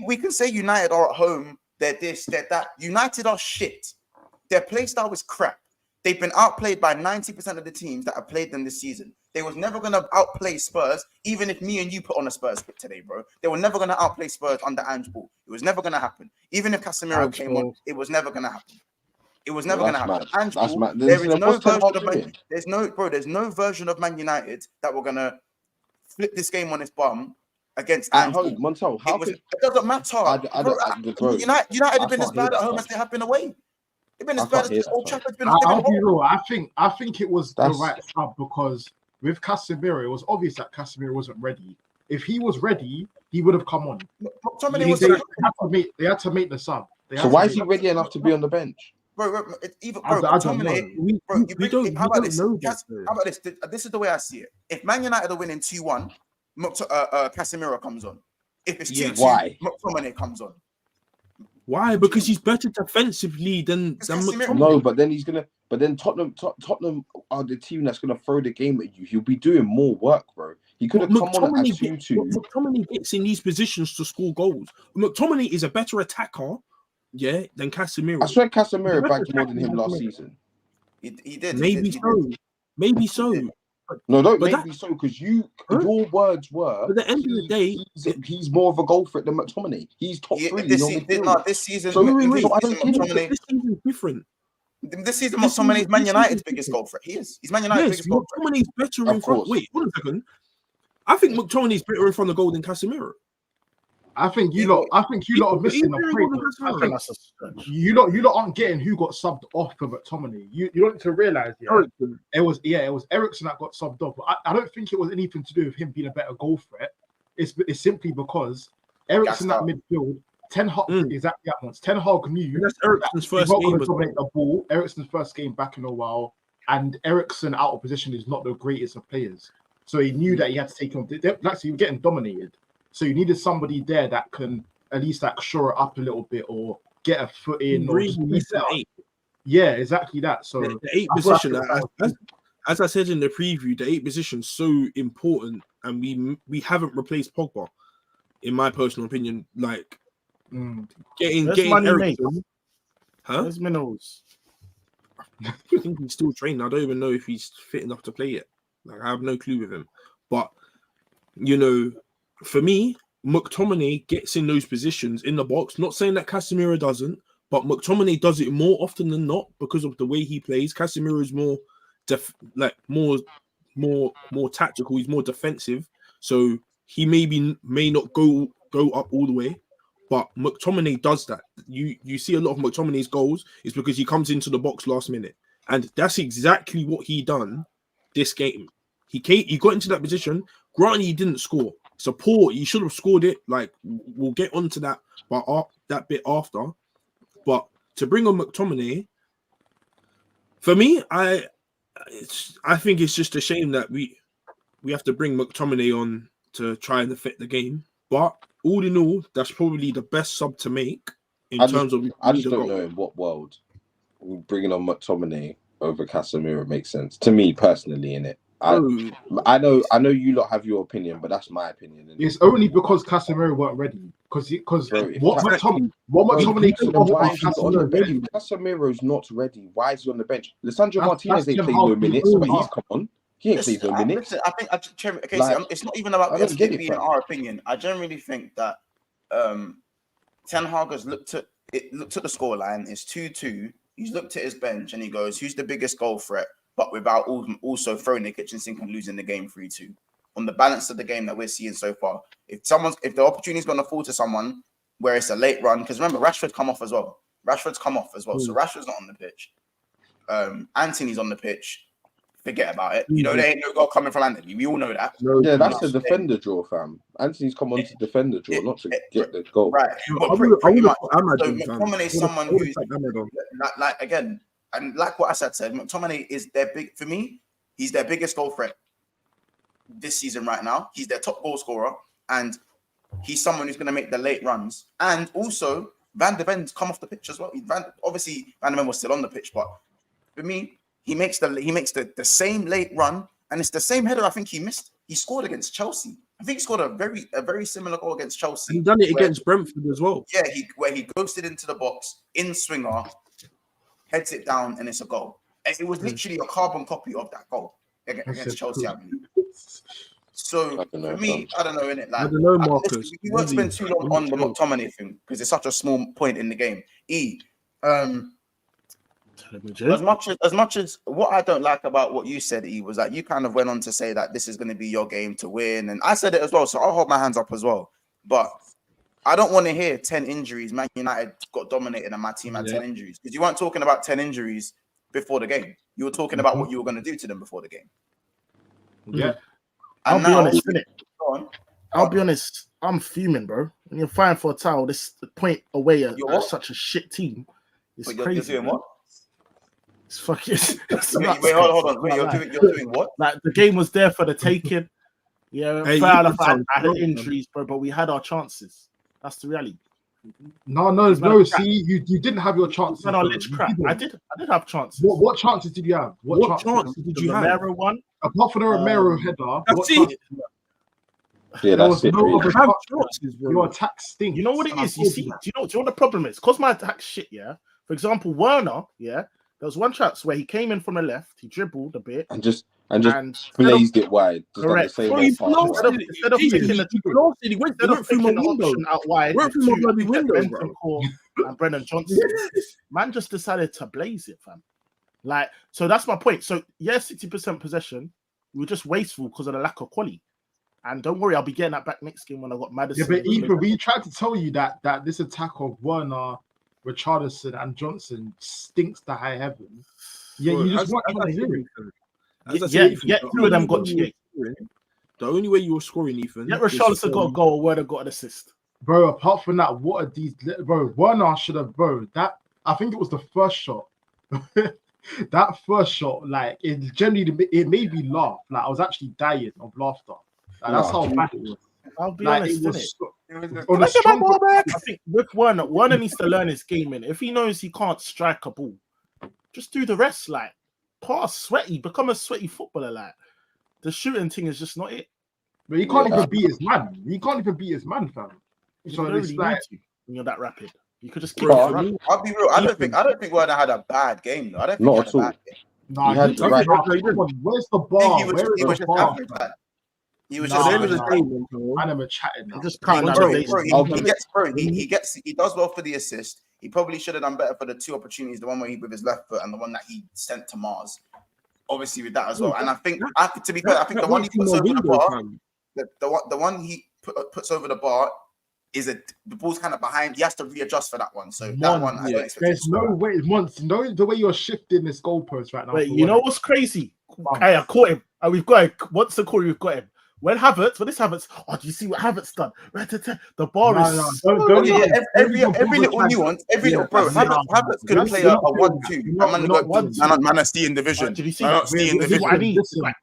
S1: we can say United are at home. They're this, they're that. United are shit. Their play style is crap. They've been outplayed by 90% of the teams that have played them this season. They was never going to outplay Spurs, even if me and you put on a Spurs pick today, bro. They were never going to outplay Spurs under Ange Ball. It was never going to happen. Even if Casemiro came on, it was never going to happen. It was never going to happen. Ange Ball, there is no version of Man. There's no version of Man United that we're going to flip this game on its bum against
S3: at home. Montel,
S1: it doesn't matter. United have been as bad at home as they have been away. They've been as bad as Old Trafford's been.
S2: I'll be real. I think it was the right sub, because with Casemiro, it was obvious that Casemiro wasn't ready. If he was ready, he would have come on. They had to make the sub.
S3: So why is he ready enough to be on the bench?
S1: Bro, How about this? This is the way I see it. If Man United are winning 2-1, Casemiro comes on. If it's 2-2,
S3: why?
S1: McTominay comes on.
S5: Why? Because he's better defensively than McTominay.
S3: No, but then Tottenham are the team that's gonna throw the game at you. He'll be doing more work, bro. He could have come on at 2-2.
S5: McTominay gets in these positions to score goals. McTominay is a better attacker, than Casemiro.
S3: I swear Casemiro bagged more than him last season.
S1: He did.
S5: Maybe so.
S3: No, don't maybe so, because your words were.
S5: At the end of the day,
S3: he's more of a goal threat than McTominay. He's top 3.
S1: This season,
S5: McTominay is different.
S1: This season, McTominay is Man United's biggest goal threat. He's Man United's biggest goal threat.
S5: McTominay is better in front. Wait, hold on a second. I think McTominay is better in front of goal than Casemiro.
S2: I think you lot are missing the point. You lot aren't getting who got subbed off for McTominay. You don't need to realize it was Eriksen that got subbed off. But I don't think it was anything to do with him being a better goal threat. It's simply because Eriksen at midfield, Ten Hag exactly at once. Ten Hag knew
S5: that's Eriksen's first game.
S2: The ball. Eriksen's first game back in a while, and Eriksen out of position is not the greatest of players. So he knew that he had to take him. Actually, you're getting dominated. So you needed somebody there that can at least like shore it up a little bit, or get a foot in or just
S5: Really
S2: be
S5: needs
S2: set
S5: an
S2: up.
S5: 8.
S2: Yeah, exactly that. So
S5: The 8
S2: I feel like
S5: position, as I said in the preview, the 8 position is so important, and we haven't replaced Pogba, in my personal opinion. Like getting
S4: money
S5: Ericsson,
S4: There's minerals.
S5: I think he's still training. I don't even know if he's fit enough to play yet. Like, I have no clue with him. But for me, McTominay gets in those positions in the box. Not saying that Casemiro doesn't, but McTominay does it more often than not because of the way he plays. Casemiro is more more tactical. He's more defensive, so he may not go up all the way. But McTominay does that. You see a lot of McTominay's goals is because he comes into the box last minute, and that's exactly what he done this game. He got into that position. Granted, he didn't score. Support, he should have scored it. Like, we'll get onto that, but that bit after. But to bring on McTominay, for me, I think it's just a shame that we have to bring McTominay on to try and affect the game. But all in all, that's probably the best sub to make I just
S3: don't know in what world bringing on McTominay over Casemiro makes sense to me personally. innit? I know you lot have your opinion, but that's my opinion. Innit?
S2: It's only because Casemiro weren't ready. Because what McTominay could have
S3: Casemiro's not ready. Why is he on the bench? Lissandro Martinez ain't played no minutes, but he's come on. He ain't played no minutes.
S1: Listen, I think it's not even about this being our opinion. I generally think that Ten Hag has looked at the scoreline. It's 2-2. He's looked at his bench and he goes, "Who's the biggest goal threat?" But without also throwing the kitchen sink and losing the game 3-2. On the balance of the game that we're seeing so far, if the opportunity is going to fall to someone where it's a late run, because remember Rashford's come off as well. So Rashford's not on the pitch. Anthony's on the pitch. Forget about it. There ain't no goal coming from Anthony. We all know that.
S3: Yeah, that's a defender draw, fam. Anthony's come on to defender draw, not to get the goal.
S1: Right. Pretty much. So McTominay is someone who's like again, and like what Asad said, McTominay is for me, he's their biggest goal threat this season right now. He's their top goal scorer, and he's someone who's going to make the late runs. And also, Van de Ven's come off the pitch as well. Obviously, Van de Ven was still on the pitch, but for me, he makes the same late run, and it's the same header I think he missed. He scored against Chelsea. I think he scored a very similar goal against Chelsea.
S5: He done it against Brentford as well.
S1: Yeah, where he ghosted into the box, in swinger, heads it down, and it's a goal. It was literally a carbon copy of that goal against Chelsea, I believe. So for me, I don't know, innit? Like,
S5: I don't know, Marcus.
S1: We won't spend too long on the McTominay thing because it's such a small point in the game. As much as what I don't like about what you said, was that you kind of went on to say that this is going to be your game to win, and I said it as well. So I'll hold my hands up as well. But I don't want to hear 10 injuries. Man United got dominated, and my team had 10 injuries because you weren't talking about 10 injuries before the game. You were talking about what you were going to do to them before the game.
S2: Yeah.
S4: I'll be honest. I'm fuming, bro. When you're fighting for a title, this point away at such a shit team. It's crazy.
S1: You're doing what?
S4: It's fucking.
S1: Wait, hold on. Wait, you're doing what?
S4: Like, the game was there for the taking. Yeah, I had injuries, bro, but we had our chances. That's the reality.
S2: No. See, you didn't have your chances.
S4: I did have chances.
S2: What chances did you have?
S5: What chances did you have?
S4: Romero one.
S2: Apart from the Romero header.
S3: Yeah, that's it.
S2: Your attack stinks.
S4: You know what it is? Do you know what the problem is? Because my attack shit, yeah. For example, Werner, yeah. There was one chance where he came in from the left, he dribbled a bit,
S3: and just blazed it wide.
S4: Correct. Instead of taking the option out wide, went through my bloody window, bro. And Brennan Johnson, man, just decided to blaze it, fam. Like, so that's my point. So 60% possession, we were just wasteful because of the lack of quality. And don't worry, I'll be getting that back next game when I got Madison.
S2: Yeah, but Ethan, we tried to tell you that this attack of Werner, Richarlison, and Johnson stinks to high heaven. Yeah, you just want to hear it.
S4: Two of them got GA.
S5: The only way you were scoring, Ethan.
S4: Yeah, Richarlison got a goal, Werner got an assist.
S2: Bro, apart from that, what are these? Bro, Werner should have, I think it was the first shot. That first shot, like, it made me laugh. Like, I was actually dying of laughter. Like, that's how bad it was.
S4: I'll be
S2: Like,
S4: honest,
S2: it was
S4: innit?
S2: on a strong.
S4: I think with Werner needs to learn his game, in. If he knows he can't strike a ball, just do the rest. Like, pass, sweaty, become a sweaty footballer. Like, the shooting thing is just not it.
S2: But he can't even beat his man. He can't even beat his man, fam.
S4: You
S2: So
S4: don't
S2: it's
S4: really
S2: like,
S4: need to when you're that rapid. You could just keep
S3: Bro,
S4: it running.
S1: I'll be real. I don't think Werner had a bad game though. I don't think
S3: Not
S1: he had
S3: at
S1: a
S3: all.
S1: bad game.
S2: nah,
S3: He had
S2: he
S3: the right-
S2: come on, where's the
S1: I think
S2: bar?
S1: he was
S2: Where is
S1: just
S2: the bar?
S1: average. Like, he was
S2: Nah,
S1: just
S5: At the end of
S1: average.
S5: the
S2: nah.
S5: day, man, bro,
S2: Man, I'm chatting now.
S4: Just can't
S1: Bro,
S4: navigate.
S1: he does well for the assist. He probably should have done better for the 2 opportunities, the one where he with his left foot and the one that he sent to Mars. Obviously with that as well. And I think to be fair, I think the one he puts over the bar, the one he puts over the bar is the ball's kind of behind. He has to readjust for that one. So that one, I don't expect.
S2: There's no way. Once, you know the way you're shifting this goalpost right now.
S4: Wait, you know what's crazy? Hey, I caught him. And we've got him. Once the Corey, we've got him. When this Havertz, do you see what Havertz done? The bar is
S1: every little nuance, every little bro. Havertz could play a 1-2. Man, a stealing division.
S4: Did you see?
S1: This
S4: is what I need. This is what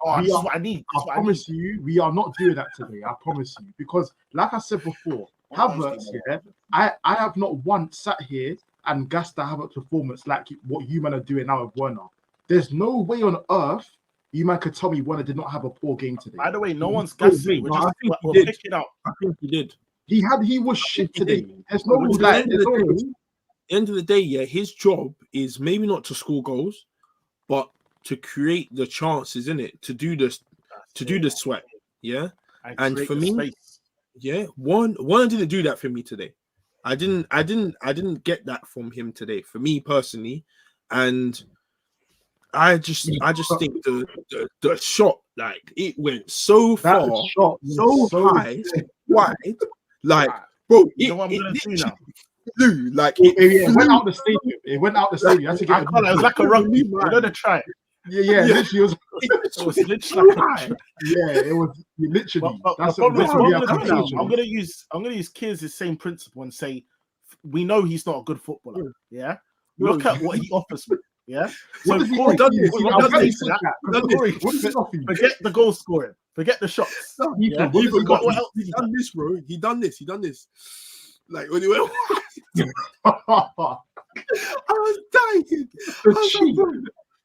S4: I need.
S2: I promise you, we are not doing that today. I promise you, because like I said before, Havertz, I have not once sat here and gassed the Havertz performance like what you man are doing now with Werner. There's no way on earth you man could tell me Werner did not have a poor game today.
S4: By the way, no one's gassing.
S5: I think he did.
S2: He was shit today. There's no
S5: At the end of the day, yeah, his job is maybe not to score goals, but to create the chances, in it, to do this, to do the sweat, yeah. And for me, yeah, one didn't do that for me today. I didn't get that from him today. For me personally, and I just think the shot, like, it went so far, so high, wide, like, bro, it
S2: went out the stadium. It went out the stadium. It
S4: was like a rugby. You know the try.
S2: Yeah, literally.
S4: It was literally like
S2: it was literally.
S4: I'm gonna use Kiers' same principle and say we know he's not a good footballer. Yeah, look at what he offers me. Yeah, so Corey done this. Forget the goal scoring. Forget the shots.
S5: He done this, bro. He done this. Like when he went, I was dying.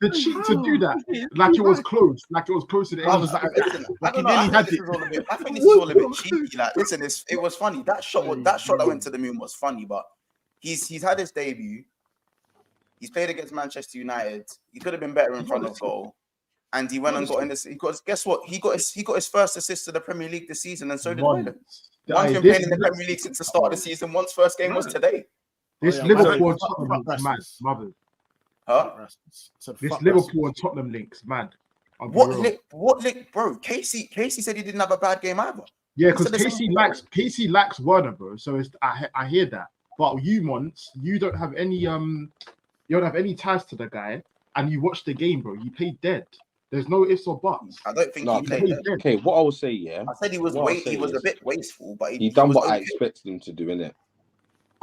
S2: The cheat to do that, like it was close to the end.
S1: I was like, I don't know. I think this is all a bit cheeky. Like, listen, it was funny. That shot that went to the moon was funny, but he's had his debut. He's played against Manchester United. He could have been better in front of goal, and he went and got in this. Guess what? He got his first assist to the Premier League this season, and so did Bruyne. One's been playing in the Premier League since the start of the season. One's first game was today.
S2: This Liverpool and Tottenham links, man, mother.
S1: Huh?
S2: This Liverpool and Tottenham links, man.
S1: What link, bro? Casey said he didn't have a bad game either.
S2: Yeah, because Casey lacks Werner, bro. So I hear that. But you don't have any you don't have any ties to the guy, and you watch the game, bro. You played dead. There's no ifs or buts.
S1: I don't think he played dead.
S3: Okay, what I will say, yeah.
S1: I said he was a bit wasteful, but
S3: he done what I expected him to do, innit?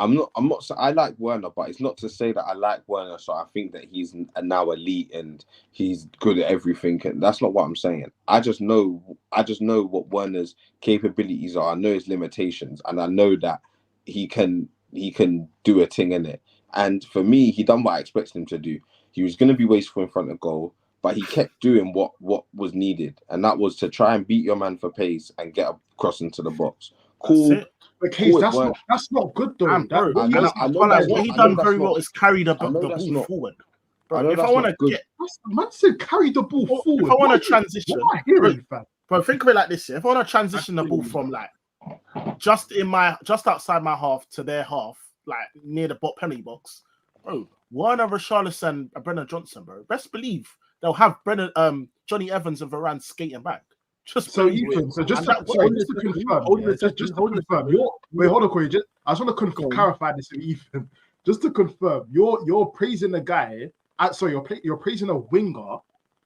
S3: I'm not. I like Werner, but it's not to say that I like Werner. So I think that he's now elite and he's good at everything. And that's not what I'm saying. I just know what Werner's capabilities are. I know his limitations, and I know that he can do a thing in it. And for me, he done what I expected him to do. He was going to be wasteful in front of goal, but he kept doing what was needed, and that was to try and beat your man for pace and get a cross into the box. Cool.
S2: Okay, that's not good though.
S4: What he done very well is carry the ball forward. Bro, if I want to get,
S2: man said carry the ball forward.
S4: If I want to transition, bro, think of it like this: if I want to transition the ball from like just outside my half to their half, like near the penalty box, bro, Werner, Richarlison, and Brennan Johnson, bro. Best believe they'll have Johnny Evans and Varane skating back. Just to confirm, hold on, Corey. I just want to clarify this with Ethan. Just to confirm, you're praising the guy. You're praising a winger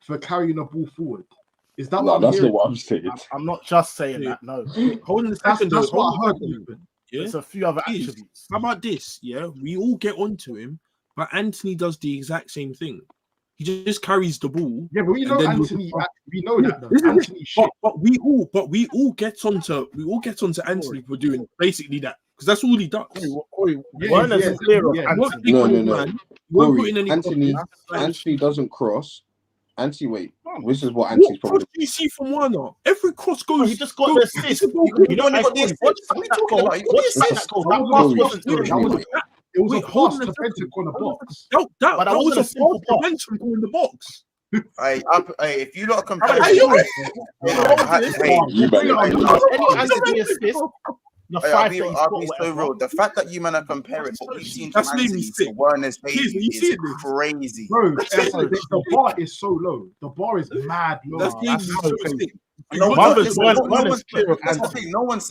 S4: for carrying the ball forward. Is that what
S3: that's not what I'm saying?
S4: I'm not just saying that. No,
S2: that's what I heard.
S4: Yeah? There's a few other attributes.
S5: How about this? Yeah, we all get onto him, but Anthony does the exact same thing. He just carries the ball.
S2: Yeah, but we know Anthony. We know that though. Anthony shit.
S5: But we all get onto Anthony for doing basically that because that's all he does.
S4: Werner's clear of Anthony.
S3: No. Anthony doesn't cross. Anthony, wait. This is what Anthony's
S5: problem. What cross do you see from Werner? Every cross goes.
S4: He just got the assist. You know, got the assist.
S2: It was a pass to Bentancur in the box.
S5: That was a simple Bentancur in the box.
S1: If you lot compare, I'll be so real. The fact that you man are comparing what we've seen from Anthony to Werner's baby is crazy.
S2: Bro, the bar is so low. The bar is mad low.
S1: No one's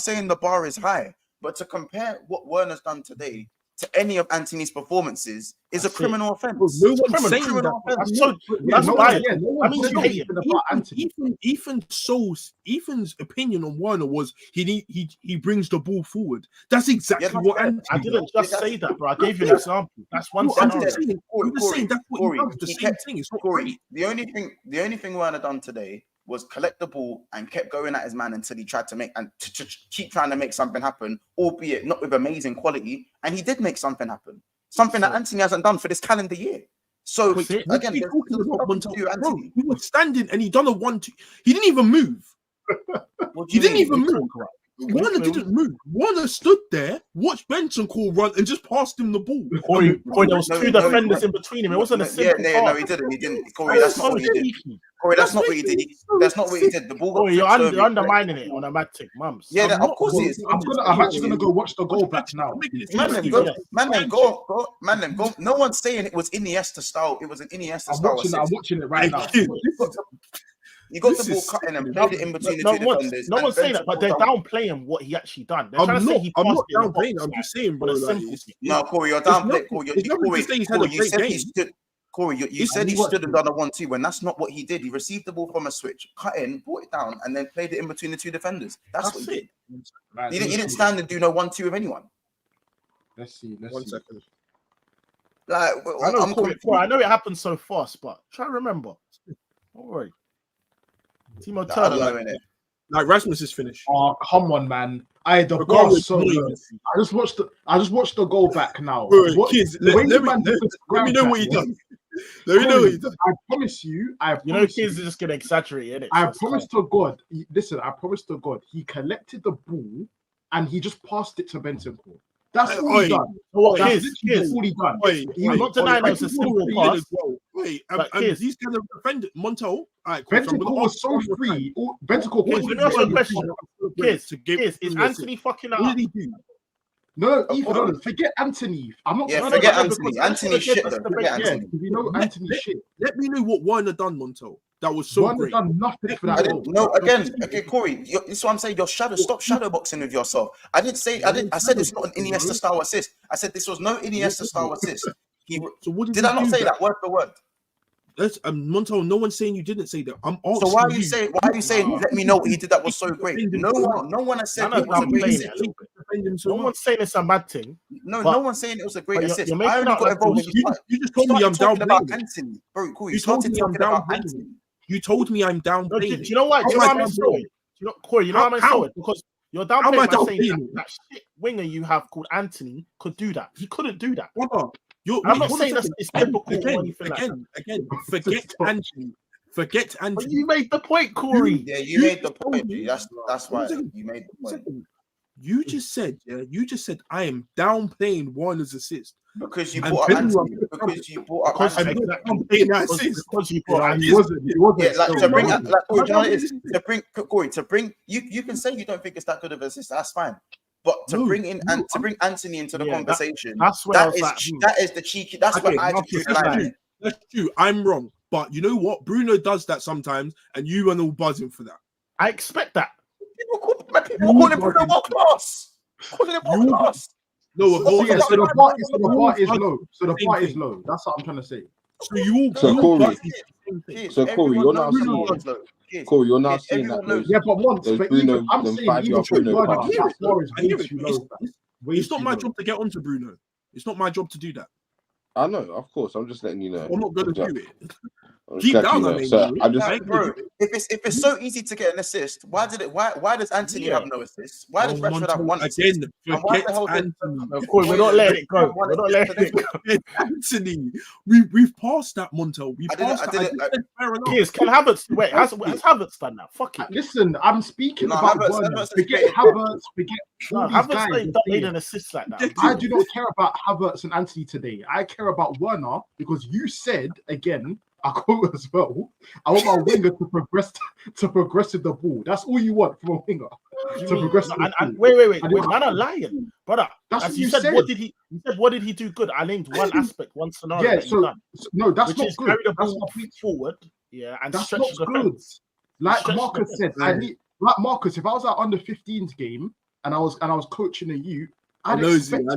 S1: saying the bar is high, but to compare what Werner's done today to any of Anthony's performances is a criminal offense.
S5: No one's saying that. Ethan's opinion on Werner was he brings the ball forward. That's exactly what Anthony.
S4: I didn't just say that, bro. I gave you an example. That's one scenario.
S5: I'm just saying that's what he does. The same thing. It's not great.
S1: The only thing Werner done today was collect the ball and kept going at his man until he tried to make and to keep trying to make something happen, albeit not with amazing quality. And he did make something happen, something that Anthony hasn't done for this calendar year. So again,
S5: he was standing and he done a 1-2. He didn't even move. He didn't even move. Werner didn't move. Werner stood there, watched Bentancur run, and just passed him the ball.
S4: Corey, there was two defenders in between him. It wasn't a simple pass.
S1: No, he didn't. He didn't. Corey, that's not what he did. Corey, that's not what he did. That's not what he did. The ball.
S4: Corey, you're undermining it on a mad tick, mums.
S1: Yeah, of course he is.
S2: I'm actually gonna go watch the goal back now.
S1: Man, go. No one's saying it was Iniesta style. It was an Iniesta style.
S2: I'm watching it right now.
S1: You got the ball cutting and played it in between the two defenders.
S4: No one's saying that, but they're downplaying what he actually done.
S5: I'm not downplaying. I'm just saying, bro.
S1: No, Corey, you're downplaying. Corey, you said he should have done a 1-2 when that's not what he did. He received the ball from a switch, cut in, brought it down, and then played it in between the two defenders. That's what he did. He didn't stand and do no 1-2 with anyone.
S2: Let's see.
S5: 1 second.
S1: Like,
S4: I know it happened so fast, but try to remember. Don't worry. Timo Turner.
S5: Like Rasmus is finished.
S2: Oh, come on, man. The bar is so good. I just watched the goal back now.
S5: Bro, kids, let me know what he done. Let me know what he done.
S2: I promise you,
S4: kids are just gonna exaggerate it.
S2: I promise to God, he collected the ball and he just passed it to Bentancur. That's all he done. That's all he done.
S4: I'm not denying it's a simple pass.
S5: He's kind of defended Montel.
S2: Bentancur was so free. Bentancur
S4: was is Anthony fucking up?
S5: What did he do?
S2: No, even forget Anthony. I'm not.
S1: Yeah, forget Anthony. Anthony shit. Forget Anthony.
S2: You know Anthony shit.
S5: Let me know what Werner done, Montel. That was so great.
S2: Done nothing for that.
S1: No, again, Corey. This is what I'm saying. Stop shadow boxing with yourself. I said it's not an Iniesta style assist. I said this was no Iniesta style assist. Did I not say that word for word?
S5: That's Montel. No one's saying you didn't say that. I'm asking.
S1: So why are you saying? Let me know what he did that was so great. No one has said it was a great assist.
S4: No one's saying it's a bad thing.
S1: No one's saying it was a great assist.
S4: I only got involved.
S5: You just told me I'm down
S1: about Anthony, bro. Cool. You started talking about Anthony.
S5: You told me I'm down.
S4: Do you know why? Do you know why I'm insulted? Corey, you know why I'm insulted? Because you're downplaying by saying that shit winger you have called Anthony could do that. He couldn't do that. I'm not saying it's typical or anything like that.
S5: Again, forget Anthony. Forget Anthony.
S4: But you made the point, Corey.
S1: Yeah, you made the point. That's why you made the point.
S5: You just said I am downplaying Werner's assist.
S1: Because you brought up Anthony. Because you brought up Anthony.
S2: It wasn't.
S1: Corey, to bring you can say you don't think it's that good of an assist. That's fine. But to bring Anthony into the conversation, that is the cheeky. That's what I just like.
S5: That's true. I'm wrong. But you know what? Bruno does that sometimes, and you are all buzzing for that.
S4: I expect that.
S1: People call him Bruno world class.
S2: No, so the bar is low. So the bar is low. That's what I'm trying to say.
S3: So Corey, you're now seeing. Corey, you're now seeing that.
S2: Yeah, but once, I'm saying
S5: It's not my job to get onto Bruno. It's not my job to do that.
S3: I know, of course. I'm just letting you know.
S5: I'm not gonna do it.
S3: I'm
S5: Deep
S3: just
S5: down,
S3: letting
S5: I
S3: you know.
S5: mean,
S3: So I'm just,
S1: bro, if it's so easy to get an assist, why does Anthony have no assists? Why does Rashford have one assist?
S5: Again,
S1: And why
S5: forget
S1: the hell did-
S5: Anthony.
S4: Of course, we're not letting it go. We're not letting it go.
S5: Forget Anthony. We've passed that, Montel. We
S1: I didn't-
S5: passed
S1: I
S5: that.
S1: didn't-
S5: I said fair enough.
S4: Yes, can Havertz wait? Has Havertz done that? Fuck it.
S2: Listen, I'm speaking
S1: No,
S2: about
S1: Havertz-
S2: Werner.
S1: Havertz has
S2: Forget
S1: played-
S2: Havertz. Forget
S4: No,
S2: all these
S4: Havertz
S2: guys.
S4: ain't made an assist like that.
S2: I do not care about Havertz and Anthony today. I care about Werner because you said again. I quote as well. I want my winger to progress with the ball. That's all you want from a winger. To progress.
S4: No, wait, man, I'm lying, brother.
S2: That's
S4: As
S2: what
S4: you
S2: you
S4: said,
S2: said.
S4: what did he? You said, what did he do good? I named one aspect, one scenario.
S2: Yeah.
S4: that he
S2: So
S4: done,
S2: no, that's
S4: which
S2: not
S4: is
S2: good.
S4: carry the
S2: That's
S4: ball forward, yeah, and
S2: That's
S4: stretch
S2: not
S4: the
S2: good.
S4: defense.
S2: Like
S4: Stretch
S2: Marcus
S4: the
S2: said,
S4: defense.
S2: like Marcus, if I was at under 15s game and I was coaching a youth, I'd expect
S5: I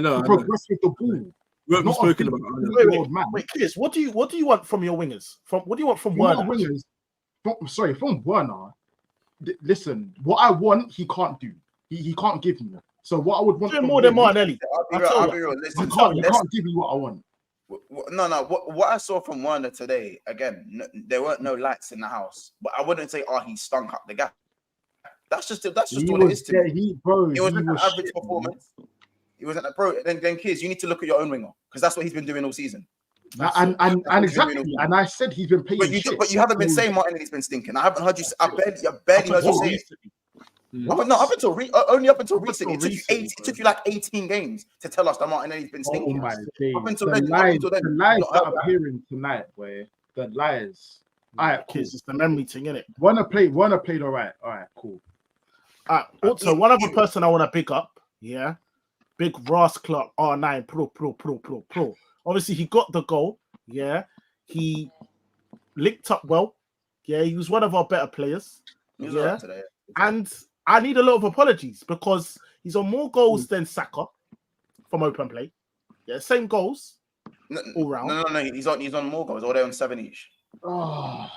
S5: know.
S2: to progress with the ball.
S5: We haven't
S2: Not
S5: spoken
S2: a
S5: about it.
S2: 50-year-old man.
S4: Wait, Chris, what do you want from your wingers? What do you want from
S2: From my
S4: Werner?
S2: wingers, from Werner. Listen, what I want, he can't do. He can't give me. So what I would want
S4: Doing
S2: from
S4: more than
S2: him,
S4: Martinelli.
S1: I'll be real. Listen,
S2: he can't give me what I want.
S1: No. What I saw from Werner today, again, there weren't no lights in the house, but I wouldn't say, he stunk up the gap. That's just what it is to me. It was an average performance. He wasn't a pro. Then kids, you need to look at your own winger because that's what he's been doing all season.
S2: And exactly, and I said he's been paying.
S1: But you haven't been saying Martinelli's been stinking. I haven't heard you. I barely heard you say it. Up until recently, it took you like 18 games to tell us that Martinelli's been stinking.
S2: Oh my days.
S1: Up until
S2: the
S1: then,
S2: lies
S1: not
S2: that
S1: heard
S2: are appearing tonight, boy. The lies. All right, cool.
S4: Kids, it's the memory thing, innit?
S2: Werner played all right. All right, cool.
S4: Also, one other person I want to pick up, yeah, big Ross Clark R9 pro. Obviously, he got the goal, yeah. He linked up well, yeah. He was one of our better players, yeah. And I need a lot of apologies because he's on more goals than Saka from open play. Yeah, same goals all round.
S1: No. He's on more goals. Or they're on 7 each.
S2: Oh.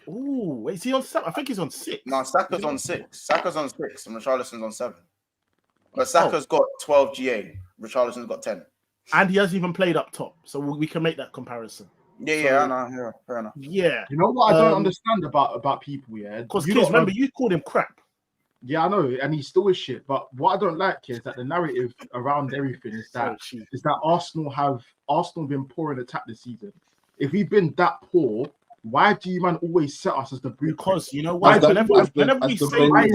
S4: Ooh, is he on 7? I think he's on 6.
S1: No, Saka's on 6. Saka's on 6 and Richarlison's on 7. But Saka's got 12 GA. Richarlison's got 10.
S4: And he hasn't even played up top, so we can make that comparison.
S1: Yeah, I know. Yeah, fair enough.
S4: Yeah.
S2: You know what I don't understand about people, yeah?
S4: Because remember, you called him crap.
S2: Yeah, I know, and he still is shit. But what I don't like is that the narrative around everything is that Arsenal been poor in attack this season. If we've been that poor, why do you man always set us as the blueprint?
S4: Because you know what? Whenever we say this,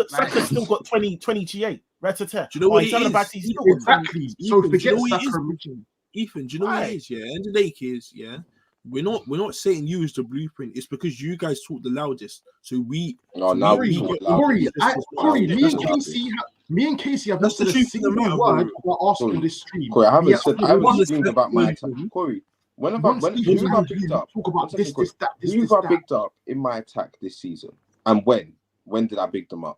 S4: Saka's still got 20 GA. Rat-a-tat.
S5: Do you know what it is?
S2: Exactly. So forget Saka.
S5: Ethan, do you know what it is? Yeah, end of the day, kids. Yeah, we're not saying you as the blueprint. It's because you guys talk the loudest. So we.
S2: Corey, me and Casey have not said a single word about Arsenal this stream.
S3: Corey, I haven't screamed about my attack. Corey, who have I picked up?
S2: Talk about this, that.
S3: Who have I picked up in my attack this season? And when? When did I pick them up?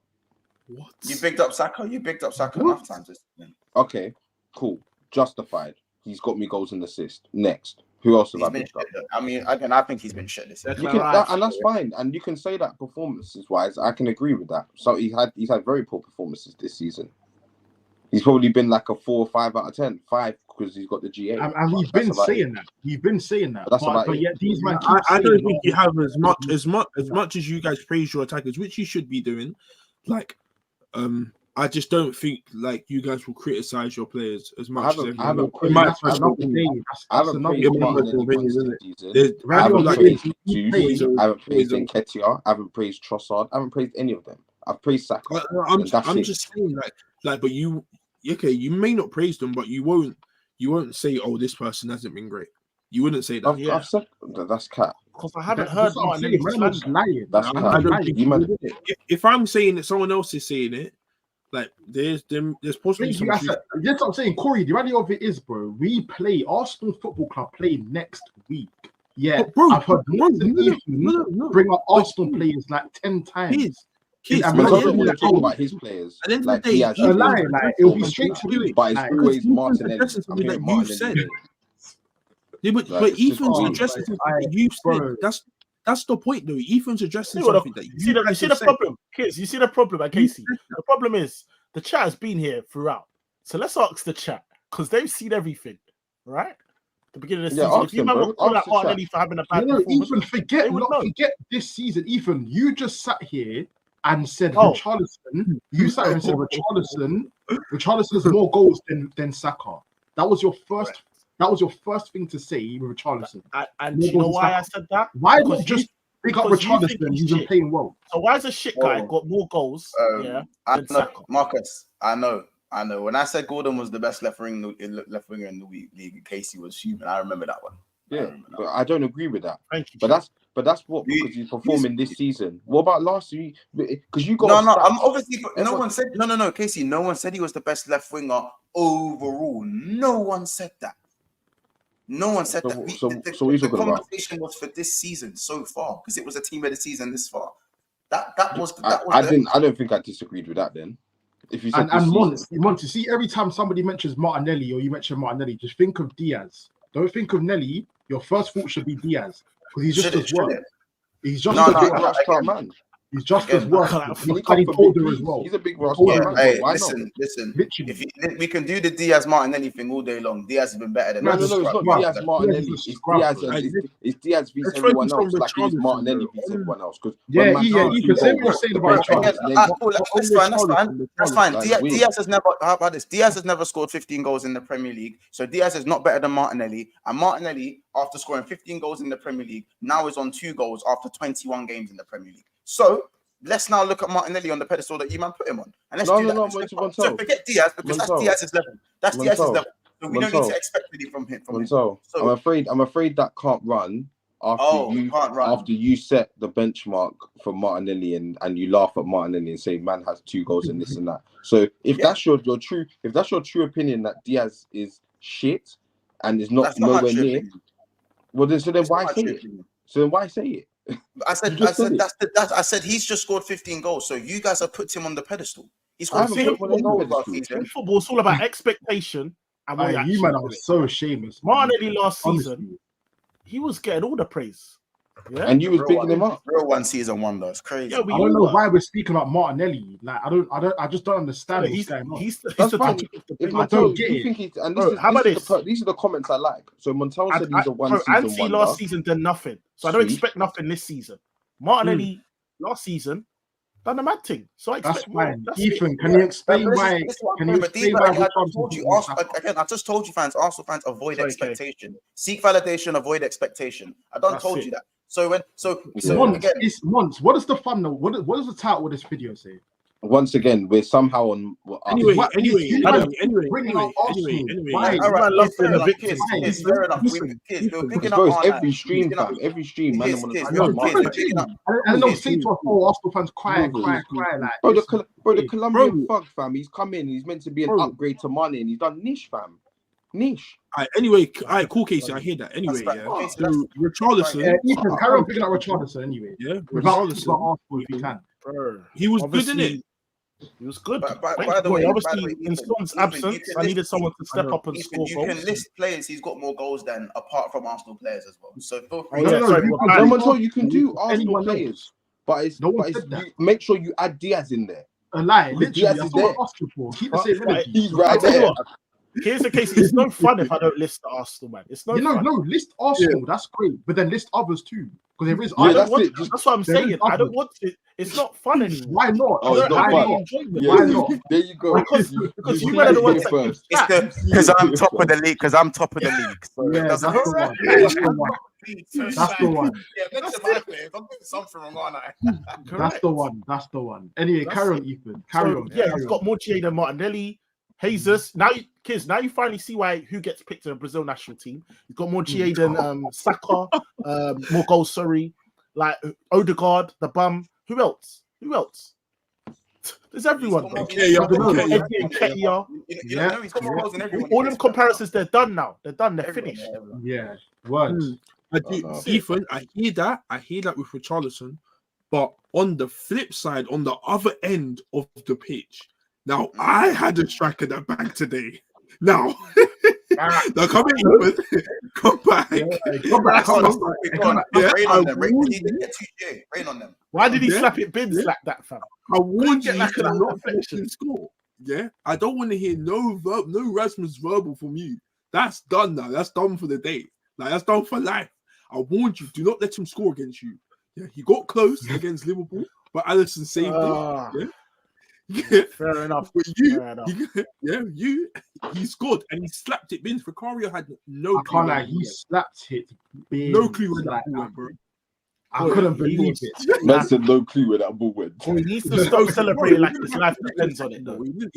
S5: What?
S1: You picked up Saka? You picked up Saka enough times this season.
S3: Okay, cool. Justified. He's got me goals and assists. Next. Who else have I picked up?
S1: I mean, again, I think he's been shit this season.
S3: And that's fine. And you can say that performances wise, I can agree with that. So he's had very poor performances this season. He's probably been like a 4 or 5 out of 10. 5 because he's got the GA.
S2: And we've been saying that. We've been saying that. But yet these men
S5: I don't think you have as much as you guys praise your attackers, which you should be doing. Like, I just don't think like you guys will criticize your players as much.
S3: I haven't praised Nketiah. I haven't praised Trossard. I haven't praised any of them. I've praised Saka.
S5: I'm just saying, but you may not praise them, but you won't say, "Oh, this person hasn't been great." You wouldn't say that.
S3: I've said that's cat.
S4: Because I haven't heard Martin
S2: lying.
S3: That's cat.
S5: If I'm saying it, someone else is saying it. Like there's possibly some.
S2: That's what I'm saying, Corey. The reality of it is, bro. We play Arsenal Football Club play next week. Yeah,
S5: bro,
S2: I've heard bring up Arsenal players like 10 times.
S5: Kids,
S3: I'm not going to talk about his players.
S5: And then like,
S2: it'll be straight to me.
S3: But it's always Martinelli.
S5: Something that you've said. Yeah, but Ethan's addressing something that you've said. that's the point, though. Ethan's addressing
S4: See what
S5: something that
S4: you see the problem, kids. You see the problem at Casey. The problem is the chat has been here throughout. So let's ask the chat because they've seen everything, right? The beginning of the season. If you remember calling out Martinelli for having a bad performance,
S2: Ethan, forget this season. Ethan, you just sat here and said Richarlison. You sat here and said Richarlison's more goals than Saka. That was your first. That was your first thing to say with Richarlison.
S4: And do you know why I said that?
S2: Why not just pick up Richarlison? He's been playing well.
S4: So why is a shit guy got more goals?
S1: I know, Marcus. I know. When I said Gordon was the best left winger in the league, Casey was human. I remember that one.
S3: Yeah, but I don't agree with that.
S4: Thank you.
S3: But that's what because he's performing this season. What about last year? Because you got
S1: I'm obviously no one said no, Casey. No one said he was the best left winger overall. No one said that. No one said that. The conversation was for this season so far because it was a team of the season this far. That was.
S3: I don't think I disagreed with that then. If you said
S2: Mons, you see, every time somebody mentions Martinelli or you mention Martinelli, just think of Diaz. Don't think of Nelly. Your first thought should be Diaz because he's just as well. He's just
S3: a big rascal man.
S2: He's just as well. He's older as well.
S3: He's a big rascal man.
S1: Hey, listen. We can do the Diaz Martinelli thing all day long. Diaz has been better than
S3: No, it's not Diaz Martinelli. It's Diaz beats everyone else like he's Martinelli beats everyone else.
S2: You can say what you're saying about
S1: That's fine. Diaz has never. How about this? Diaz has never scored 15 goals in the Premier League, so Diaz is not better than Martinelli. And Martinelli, after scoring 15 goals in the Premier League, now is on 2 goals after 21 games in the Premier League. So let's now look at Martinelli on the pedestal that you man put him on, and let's do that. So forget Diaz because that's Diaz's level. That's Diaz's level. So we don't need to expect anything from him.
S3: So I'm afraid that can't run after you set the benchmark for Martinelli and you laugh at Martinelli and say man has 2 goals and this and that. So if that's your true opinion that Diaz is shit and is not nowhere near, well then why say it? So then why say it?
S1: I said he's just scored 15 goals. So you guys have put him on the pedestal. He's scored 15 goals last season.
S4: In football, it's all about expectation. And
S2: you man are so shameless.
S4: Martinelli last season, he was getting all the praise. Yeah?
S3: And you was picking him up.
S1: Real one season wonder. It's crazy.
S2: I don't know why we're speaking about Martinelli. Like I just don't understand what's going on.
S3: I don't get it. These are the comments I like. So Montel said he's a one-season wonder.
S4: Last season did nothing. So I don't expect nothing this season. Martinelli last season done the mad thing. So I expect
S2: fine. Ethan, can you explain why?
S1: I just told you, fans, Arsenal fans, avoid expectation. Seek validation, avoid expectation. I done told you that.
S2: Months. What is the fun though? What does the title of this video say?
S3: Once again, we're somehow on.
S5: Anyway.
S1: Fair enough.
S3: Every stream, man.
S2: And don't say to us, Arsenal fans cry. Like,
S3: the Colombian thug, fam. He's come in. He's meant to be an upgrade to Mane, and he's done niche, fam. Niche.
S5: Cool, Casey. I hear that. Anyway, Richarlison.
S2: Ethan, carry on picking up Richarlison anyway.
S5: Yeah,
S2: Richarlison, if you can.
S5: He was good, in it.
S4: He was good.
S1: By the way,
S4: obviously, in Son's absence, I needed someone to step up and score goals.
S1: You can list players he's got more goals than apart from Arsenal players as well. So feel free.
S3: You can do Arsenal players, but make sure you add Diaz in there.
S2: A lie. Diaz is there. Keep the same energy.
S3: He's right there.
S4: Here's the case. It's no fun if I don't list the Arsenal, man. It's no fun.
S2: No, list Arsenal. Yeah. That's great. But then list others too. Because there is
S4: that's what I'm saying. I don't want it. It's not fun anymore.
S2: Why not?
S3: It's not fun.
S2: Why not?
S3: There you go.
S4: Because you better the ones first.
S1: Because I'm top of the league. Because I'm top of the league. So
S2: that's the one. That's the one.
S1: Yeah, mention my players. I'm doing something wrong, aren't I?
S2: That's the one. Anyway, carry on, Ethan. Carry on.
S4: Yeah, he's got more GA than Martinelli. Jesus. Now you finally see who gets picked in the Brazil national team. He's got more GA than Saka, more goals, like Odegaard, the bum. Who else? There's everyone.
S1: He's got more goals than everyone.
S4: All them comparisons, they're done now. They're done. They're finished.
S2: Yeah. Words.
S5: Ethan, I hear that with Richarlison, but on the flip side, on the other end of the pitch, now I had a striker that banged today. Now, Now come in, come back.
S2: Come back.
S1: Rain on them. He didn't get 2J. Rain on them.
S4: Why did he slap it bins like that, fam?
S5: I warned you
S4: Get back
S5: to
S4: in that
S5: not
S4: reflection.
S5: let him score. Yeah, I don't want to hear no Rasmus verbal from you. That's done now. That's done for the day. Like that's done for life. I warned you. Do not let him score against you. Yeah, he got close against Liverpool, but Alisson saved him. Yeah.
S4: Fair enough.
S5: But you,
S4: Fair enough.
S5: he scored and he slapped it. Vince Vicario had no
S2: I
S5: clue.
S2: can't lie, he slapped it.
S5: No clue where that ball went, bro.
S2: I couldn't believe it.
S3: Man said no clue where that ball went.
S4: He needs to stop celebrating like his life depends on it, though.
S1: He needs.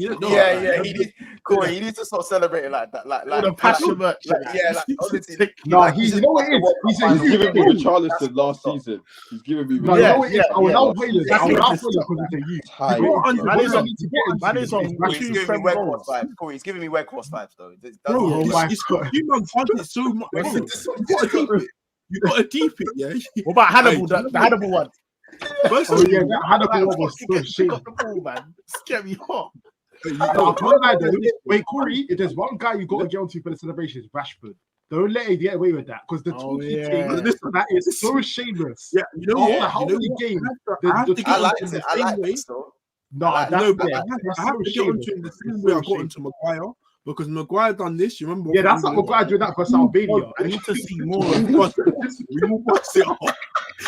S1: Corey, he needs to start celebrating like that. Like
S4: the passion merch.
S1: honestly.
S2: No, you know what it is?
S3: He's giving me Richarlison last season. He's giving me.
S2: No, you know what it is? I will not play this. I will not play this because it's a youth.
S4: Man is on
S1: He's giving me Weghorst vibes. Corey, he's giving me Weghorst vibes though.
S5: Bro,
S2: my
S5: it's got human content so much. You got to deep it, yeah.
S4: What about Hannibal? The Hannibal one.
S5: First
S2: Oh yeah, that Hannibal one was so shit.
S4: Got the ball, man. Scare me hot.
S2: No, I can't lie though. Wait, Corey, if there's one guy you got to get onto for the celebration, it's Rashford. Don't let him get away with that because the talking thing, that is so shameless.
S5: Yeah, you know what?
S2: How many games?
S1: I like it. I like it still.
S2: No,
S5: I have to get onto him the same way I got onto Maguire. Because Maguire done this, you remember?
S2: Yeah, that's like Maguire doing that for Albania.
S4: I need to see more.
S5: We will bust it off.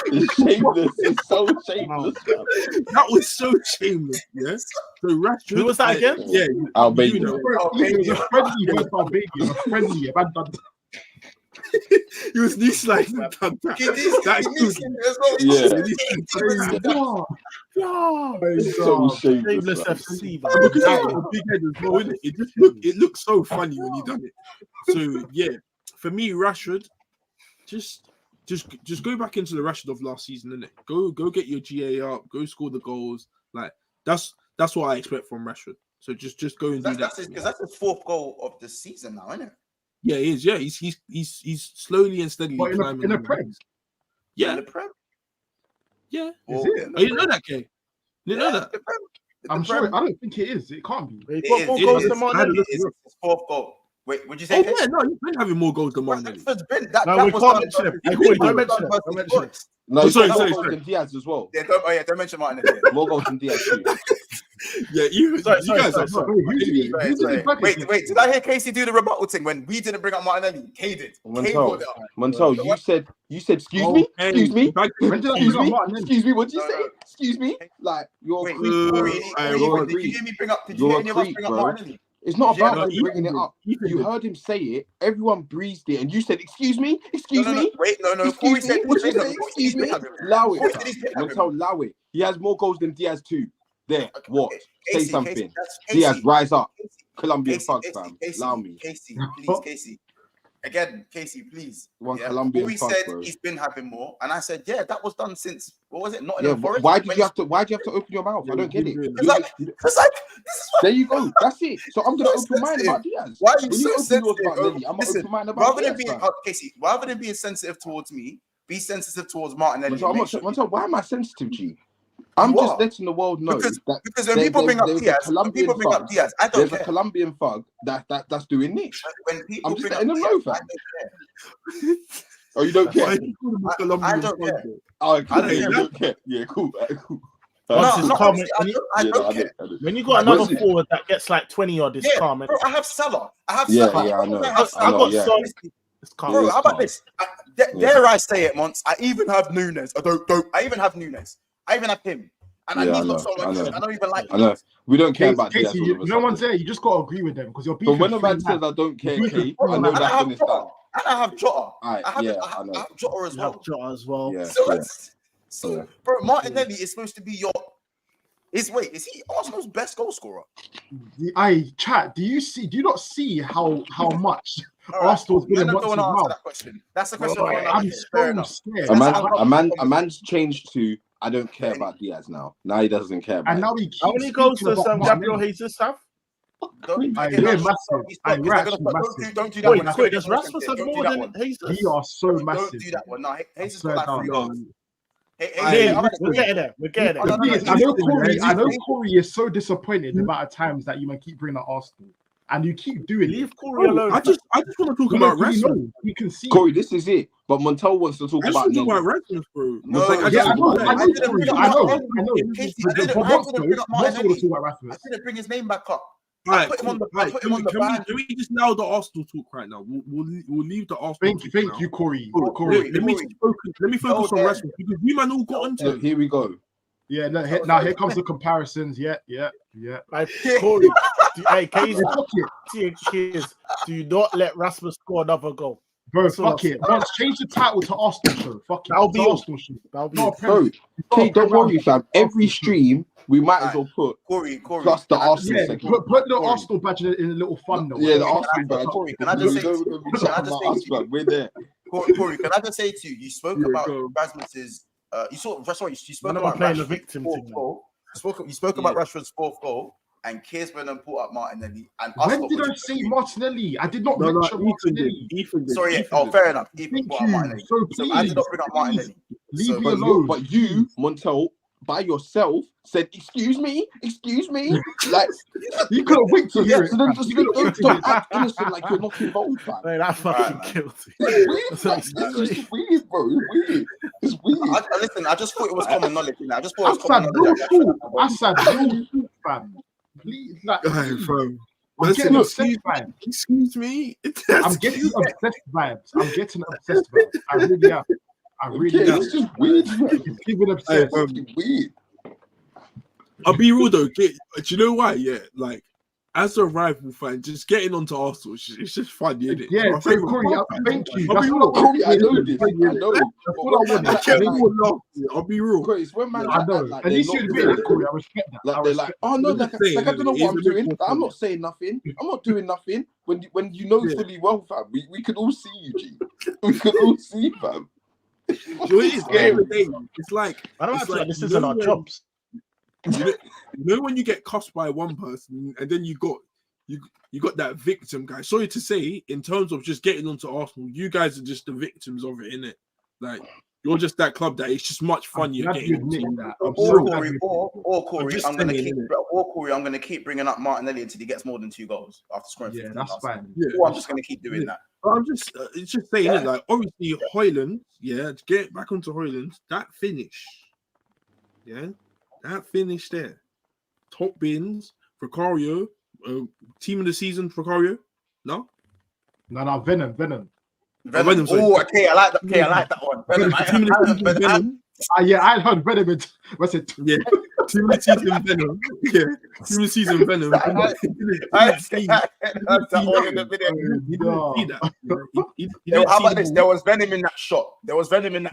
S3: It's shameless. It's so shameless.
S5: That was so shameless. Yes. So Rashford.
S4: Who was that again?
S5: Yeah,
S3: Albania.
S2: It was a friendly versus Albania. Friendly, man.
S5: He was knee sliding. That's
S3: So shameless.
S4: FC,
S5: because a big head as well, innit? It looks so funny when he done it. So yeah, for me, Rashford, just go back into the Rashford of last season, innit? Go get your GA up, go score the goals. Like that's what I expect from Rashford. So just go and do that.
S1: Because that's his 4th goal of the season now, isn't it?
S5: Yeah, he is. Yeah, he's slowly and steadily climbing
S2: in the Prem.
S5: Yeah,
S1: In the Prem.
S5: yeah.
S2: Is it?
S5: Oh, you didn't know that, Kay? You didn't know that?
S2: I'm sure. I don't think it is. It can't be.
S4: What more goals than Martinelli?
S1: It's his 4th goal. Wait, would you say?
S5: Oh yeah, no, you've been having more goals than Martinelly.
S4: No, we can't mention him. Don't mention him.
S3: No,
S5: sorry.
S3: than Diaz as well.
S1: Yeah, don't mention Martinelli.
S3: More goals than Diaz too.
S5: Yeah, you guys are
S1: Wait, did I hear Casey do the rebuttal thing when we didn't bring up Martinelli? Kay did.
S3: Montel, you said excuse me? Excuse me? Excuse me, what did you say? Excuse me? Like, you're a creep.
S1: Did you hear me bring up Martinelli?
S3: It's not about bringing it up. You heard him say it. Everyone breezed it, and you said, "Excuse me, excuse me."
S1: Wait, no.
S3: Excuse me. What you say? Excuse me. Allow it. Allow it. He has more goals than Diaz too. There. What? Say something. Diaz, rise up. Colombian thugs, fam. Allow me.
S1: Casey, please, Casey. Again, Casey, please.
S3: Colombian
S1: we
S3: thugs,
S1: said
S3: bro.
S1: He's been having more, and I said, yeah, that was done since. What was it? Not in the Forest.
S3: Why do you have to open your mouth? I don't get it.
S1: It's like this is what.
S3: There you go. That's it. So I'm gonna open mine about Diaz.
S1: Why are you
S3: When
S1: so
S3: open
S1: sensitive?
S3: yours about Lily, I'm gonna open mine about
S1: Rather
S3: Diaz,
S1: than being
S3: fam.
S1: Casey, rather than being sensitive towards me, be sensitive towards Martinelli.
S3: Montel, why am I sensitive, G? I'm just letting the world know
S1: because when people bring up Diaz, I don't
S3: there's
S1: care.
S3: a Colombian thug that's doing this.
S1: When people
S3: I'm just
S1: bring up
S3: letting them know,
S1: Diaz,
S3: fam. Oh, you don't care?
S1: I don't care.
S3: Oh, okay.
S1: I don't
S3: You
S1: care.
S3: don't care. Yeah, cool. Cool.
S1: I don't care.
S4: When you got another forward that gets like 20 odd, it's calm.
S1: Bro, I have Salah.
S3: I know.
S4: I've got Son. It's calm.
S1: Bro, how about this? Dare I say it, Mons? I even have Nunes. I even have Nunes. I even have him. And
S3: Yeah,
S1: he's
S3: I
S1: not
S3: know,
S1: someone
S3: I know.
S1: good. I don't even like him.
S3: I know. We don't care about Diaz.
S2: Casey, no one's there. You just got to agree with them because you're
S3: But when a man says I don't care, Kate, I know that's when it's done.
S1: And I have Jota.
S3: Alright,
S1: I
S3: know.
S1: have Jota as well.
S4: Jota as well.
S3: Yeah.
S1: So, bro, Martinelli is supposed to be your. Is he Arsenal's best goal scorer?
S2: Chat. Do you not see how much
S1: Right,
S2: Arsenal's been in
S1: don't answer
S2: mouth?
S1: that question. That's the question.
S2: I'm so scared.
S3: A man's changed to I don't care about Diaz now. Now he doesn't care about.
S2: And now he
S4: how many goals does Gabriel Jesus have?
S1: Don't do
S2: massive.
S1: that one.
S4: Wait, does Rasmus have more than Jesus?
S2: We are so massive.
S1: Don't do that one. No, Jesus
S2: swear
S1: got like
S2: down.
S1: 3 goals.
S4: We're getting there.
S2: I know Corey is so disappointed the amount of times that you might keep bringing up Arsenal. and you keep doing
S4: Leave
S2: it.
S4: Corey alone.
S5: I just want to talk about Rasmus.
S2: You can see.
S3: Corey, this is it. But Montel wants to talk
S5: I just
S3: about
S5: want to talk
S3: Nelly.
S5: about Rasmus, bro.
S1: No,
S5: Like,
S2: I
S1: yeah,
S2: know.
S1: I didn't bring up
S2: I know.
S1: Martinelli.
S2: I know.
S1: Casey,
S2: But
S1: I didn't bring up Martinelli.
S2: talk about Rasmus.
S1: I didn't bring his name back up.
S5: Right,
S1: I put him on the ban.
S5: Can we just now the Arsenal talk right now? We'll leave the Arsenal.
S2: Thank you, Corey.
S1: Corey.
S5: Let me focus on Rasmus because we man all got onto
S3: Look,
S5: it.
S3: here we go.
S2: Yeah, no, here comes the comparisons. Yeah.
S4: Like, Corey, hey, Casey, do not let Rasmus score another goal.
S2: Bro, fuck it. Let's change the title to Arsenal show. Fuck it.
S4: That'll be
S2: Arsenal show.
S3: Bro, Kate, don't worry, fam. Every stream, we might as well put
S1: Corey.
S3: plus the Arsenal
S2: Yeah,
S3: segment.
S2: put the Arsenal badge in a little fun though.
S3: Yeah, the Arsenal badge.
S1: Corey, can I just say to you?
S3: We're there.
S1: Corey, can I just say to you? You spoke about Rasmus's. You spoke about
S4: playing the
S1: Rashford's
S4: victim
S1: fourth
S4: thing.
S1: goal. You spoke about Rashford's fourth goal, and Kirsman and put up Martinelli. And
S2: when did I say Martinelli? I did not mention Martinelli.
S1: Sorry, fair enough. Ethan
S2: Thank
S1: put up
S2: you.
S1: Martinelli.
S2: So
S1: So I did not bring up Martinelli.
S2: Leave me alone.
S3: But you, Montel, by yourself, said, excuse me. Like,
S2: You could have waited to hear it.
S3: so then just don't act innocent like you're not involved, fam.
S4: Hey, that's fucking guilty.
S3: It's weird, fam. It's just weird, bro. It's weird. It's weird.
S1: Listen, I just thought it was common knowledge. I just thought it was
S2: I
S1: common
S2: said
S1: knowledge.
S2: I said real talk, fam. Please, like,
S5: Bro.
S2: I'm getting obsessed vibes.
S5: Excuse me.
S2: I'm getting obsessed vibes. I really am.
S3: It's just weird, fam.
S2: It's even obsessed.
S3: It's weird.
S5: I'll be real though. Do you know why? Yeah, like as a rival fan, just getting onto Arsenal, it's just fun, isn't it?
S2: Yeah, so Corey, thank you.
S5: I'll be real.
S3: Corey, I know this. I know.
S5: I'll be real.
S3: Corey, it's when man
S2: I know.
S3: like
S2: At least you admit it, Corey. I respect that.
S3: Like they're like, oh no, like I don't know what I'm doing. Like, I'm not saying nothing. I'm not doing nothing. When you know fully well, fam, we could all see you, G. We could all see, fam.
S5: It's like
S4: This isn't our jobs.
S5: You know when you get cussed by one person and then you got that victim guy. Sorry to say, in terms of just getting onto Arsenal, you guys are just the victims of it, innit? Like you're just that club that it's just much fun. You're getting
S2: that.
S1: Corey, I'm gonna keep bringing up Martinelli until he gets more than 2 goals after scoring.
S2: Yeah, that's fine.
S1: Or I'm just gonna keep doing that.
S5: But it's just saying it. Like obviously Højlund, to get back onto Højlund, that finish, that finish there, top bins, Vicario, team of the season, Vicario, no,
S2: Venom.
S1: Oh, okay, I like that. Okay, I like that one. Venom.
S2: Yeah, I heard Venom. What's it?
S5: Yeah, team of the season, Venom. Yeah, team of the season, Venom.
S1: How about this? There was Venom in that shot. I didn't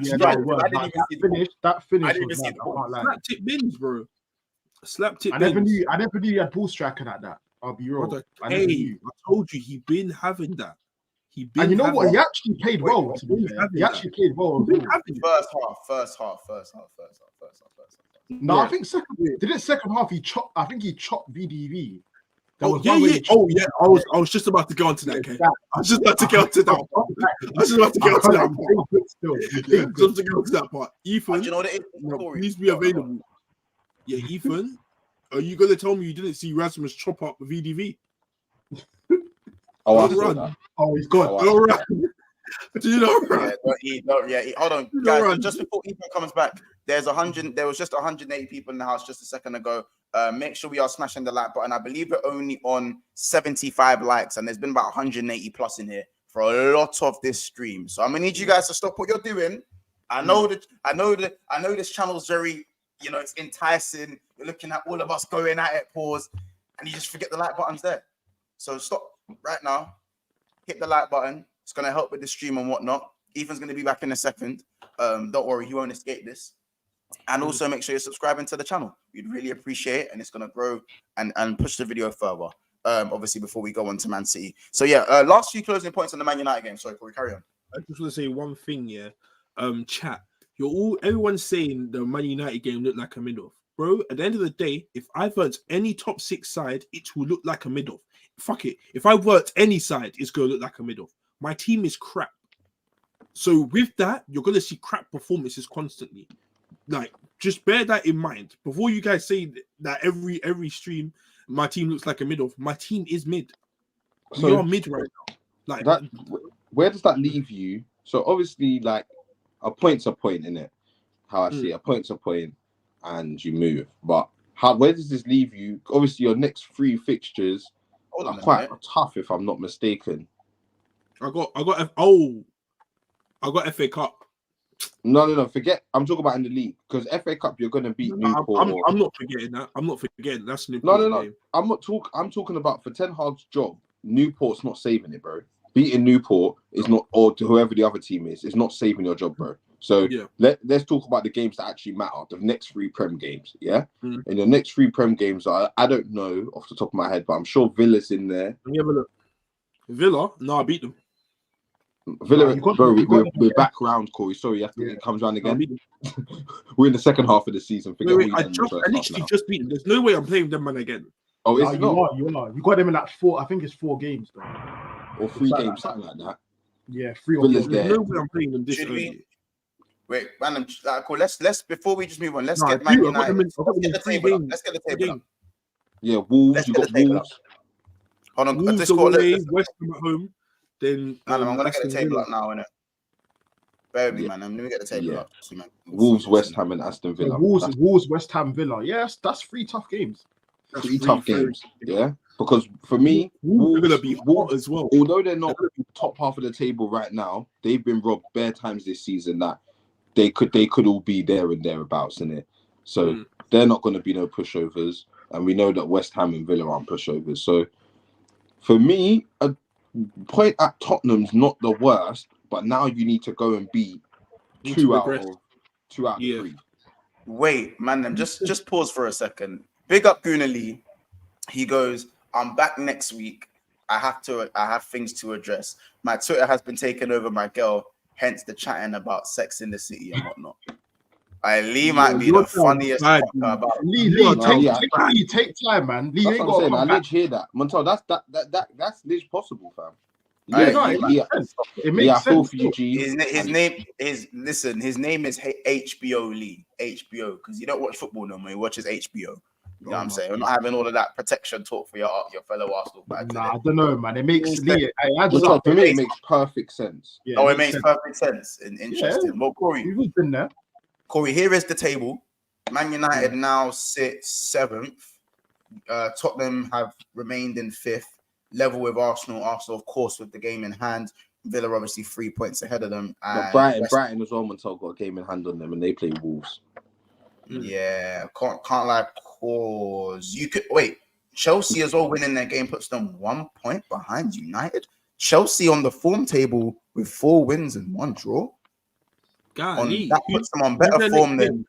S1: even see
S2: that finish.
S1: I didn't even see the ball.
S5: Slap tip bins, bro. Slap tip.
S2: I never knew he had ball striking like that. I'll be real.
S5: I told you he been having that.
S2: And you know what? He actually played well. He actually played well.
S1: First half.
S2: No, I think second half he chopped. I think he chopped VDV.
S5: I was just about to go on to that. Okay, I was just about to get onto that part. Ethan,
S1: you know what it is?
S5: Please be available. Yeah, Ethan, are you gonna tell me you didn't see Rasmus chop up VDV?
S3: Oh, I
S5: run.
S3: That.
S2: Oh, he's gone.
S5: All right. Do you know?
S1: Hold on, guys. Just before Ethan comes back, there was just 180 people in the house just a second ago. Make sure we are smashing the like button. I believe we're only on 75 likes, and there's been about 180 plus in here for a lot of this stream. So I'm gonna need you guys to stop what you're doing. I know this channel's very, it's enticing. You're looking at all of us going at it, pause, and you just forget the like button's there. So stop right now, hit the like button. It's going to help with the stream and whatnot. Ethan's going to be back in a second. Don't worry, he won't escape this. And also make sure you're subscribing to the channel. We'd really appreciate it, and it's going to grow and push the video further, obviously, before we go on to Man City. So, last few closing points on the Man United game. Sorry, Corey, carry on.
S5: I just want to say one thing, chat. Everyone's saying the Man United game looked like a mid-off. Bro, at the end of the day, if I vert any top 6 side, it will look like a mid-off. Fuck it. If I vert any side, it's going to look like a mid-off. My team is crap. So with that, you're going to see crap performances constantly. Like, just bear that in mind. Before you guys say that every stream, my team looks like a mid-off. My team is mid. we are mid right now. Like
S3: that, where does that leave you? So obviously, like a point's a point, in it. How I see it, a point's a point, and you move. But where does this leave you? Obviously, your next 3 fixtures are quite tough, if I'm not mistaken.
S5: I got FA Cup.
S3: No. Forget. I'm talking about in the league, because FA Cup you're going to beat Newport.
S5: I'm not forgetting that. I'm not forgetting that's an
S3: No.
S5: important game.
S3: I'm talking about for Ten Hag's job. Newport's not saving it, bro. Beating Newport is not, or whoever the other team is not saving your job, bro. So let's talk about the games that actually matter. The next 3 Prem games, yeah. And the next 3 Prem games are, I don't know off the top of my head, but I'm sure Villa's in there.
S5: Let me have a look. Villa? No, I beat them.
S3: Villa, we're back round, Corey. Sorry, it comes round again. We're in the second half of the season.
S5: Wait, I literally just beat them. There's no way I'm playing them man again.
S2: Oh, is it not? You are. You got them in like 4. I think it's 4 games, bro.
S3: Or 3 games, something like that.
S2: Yeah, 3 or 4 games.
S5: There's no way I'm playing them this early.
S1: Wait, man, cool. Let's before we just move on, let's get Man United. Let's get the table up.
S3: Yeah, Wolves. You got Wolves.
S1: Hold on,
S5: Wolves away, West Ham at home. Then
S1: I'm gonna get the table up now, innit? Bear with me, man. Let me get the table up. See, man.
S3: Wolves, West Ham, and Aston Villa.
S2: Wolves, West Ham, Villa. Yes, that's 3 tough games.
S3: 3 tough games. Yeah, because for me,
S5: Wolves are gonna be hot as well.
S3: Although they're not top half of the table right now, they've been robbed bare times this season that they could all be there and thereabouts in it. So they're not going to be no pushovers, and we know that West Ham and Villa aren't pushovers. So for me, a point at Tottenham's not the worst, but now you need to go and beat 2 out of 3.
S1: Wait, man, just pause for a second. Big up Guna Lee. He goes, I'm back next week. I have things to address. My Twitter has been taken over my girl, hence the chatting about Sex in the City and whatnot. Lee might be the funniest fucker about.
S2: Lee, take time, man. Lee,
S3: that's what I'm saying. I didn't hear that. Montel, that's literally possible, fam. It makes sense. I feel for you, G.
S1: His name is HBO Lee. HBO, because you don't watch football no more. He watches HBO. You know what I'm saying? We're not having all of that protection talk for your fellow Arsenal fans.
S2: Nah, I don't know, man. It makes Lee.
S3: For me, it makes perfect sense.
S1: Yeah, it makes perfect sense. Interesting. Yeah. Well, Corey,
S2: you've been there.
S1: Corey, here is the table. Man United now sit 7th. Tottenham have remained in 5th, level with Arsenal. Arsenal, of course, with the game in hand. Villa obviously 3 points ahead of them. And
S3: Brighton as well. Montel got a game in hand on them, and they play Wolves.
S1: Yeah, can't like cause you could wait. Chelsea as well winning their game puts them 1 point behind United. Chelsea on the form table with 4 wins and 1 draw. That puts them on better form than.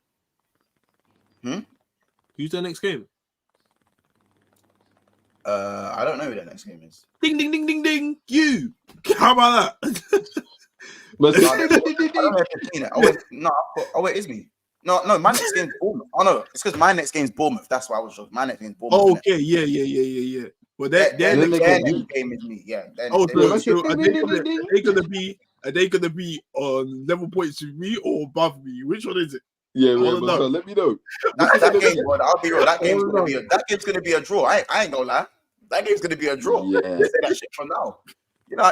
S5: Who's their next game?
S1: I don't know who their next game is.
S5: Ding ding ding ding ding. You. How about that?
S1: I don't know if you've seen it. Wait, is me? No, my next game's Bournemouth. Oh no, it's because my next game's Bournemouth. That's why I was shocked. My next game's Bournemouth.
S5: Oh, okay, yeah. Well, their
S1: next game is me. Yeah.
S5: Are they gonna be on level points with me or above me? Which one is it?
S3: Yeah, let me know.
S1: That game, bro, I'll be real. That game's gonna be a draw. I ain't gonna lie. That game's gonna be a draw.
S3: Yeah.
S1: Let's say that shit for now.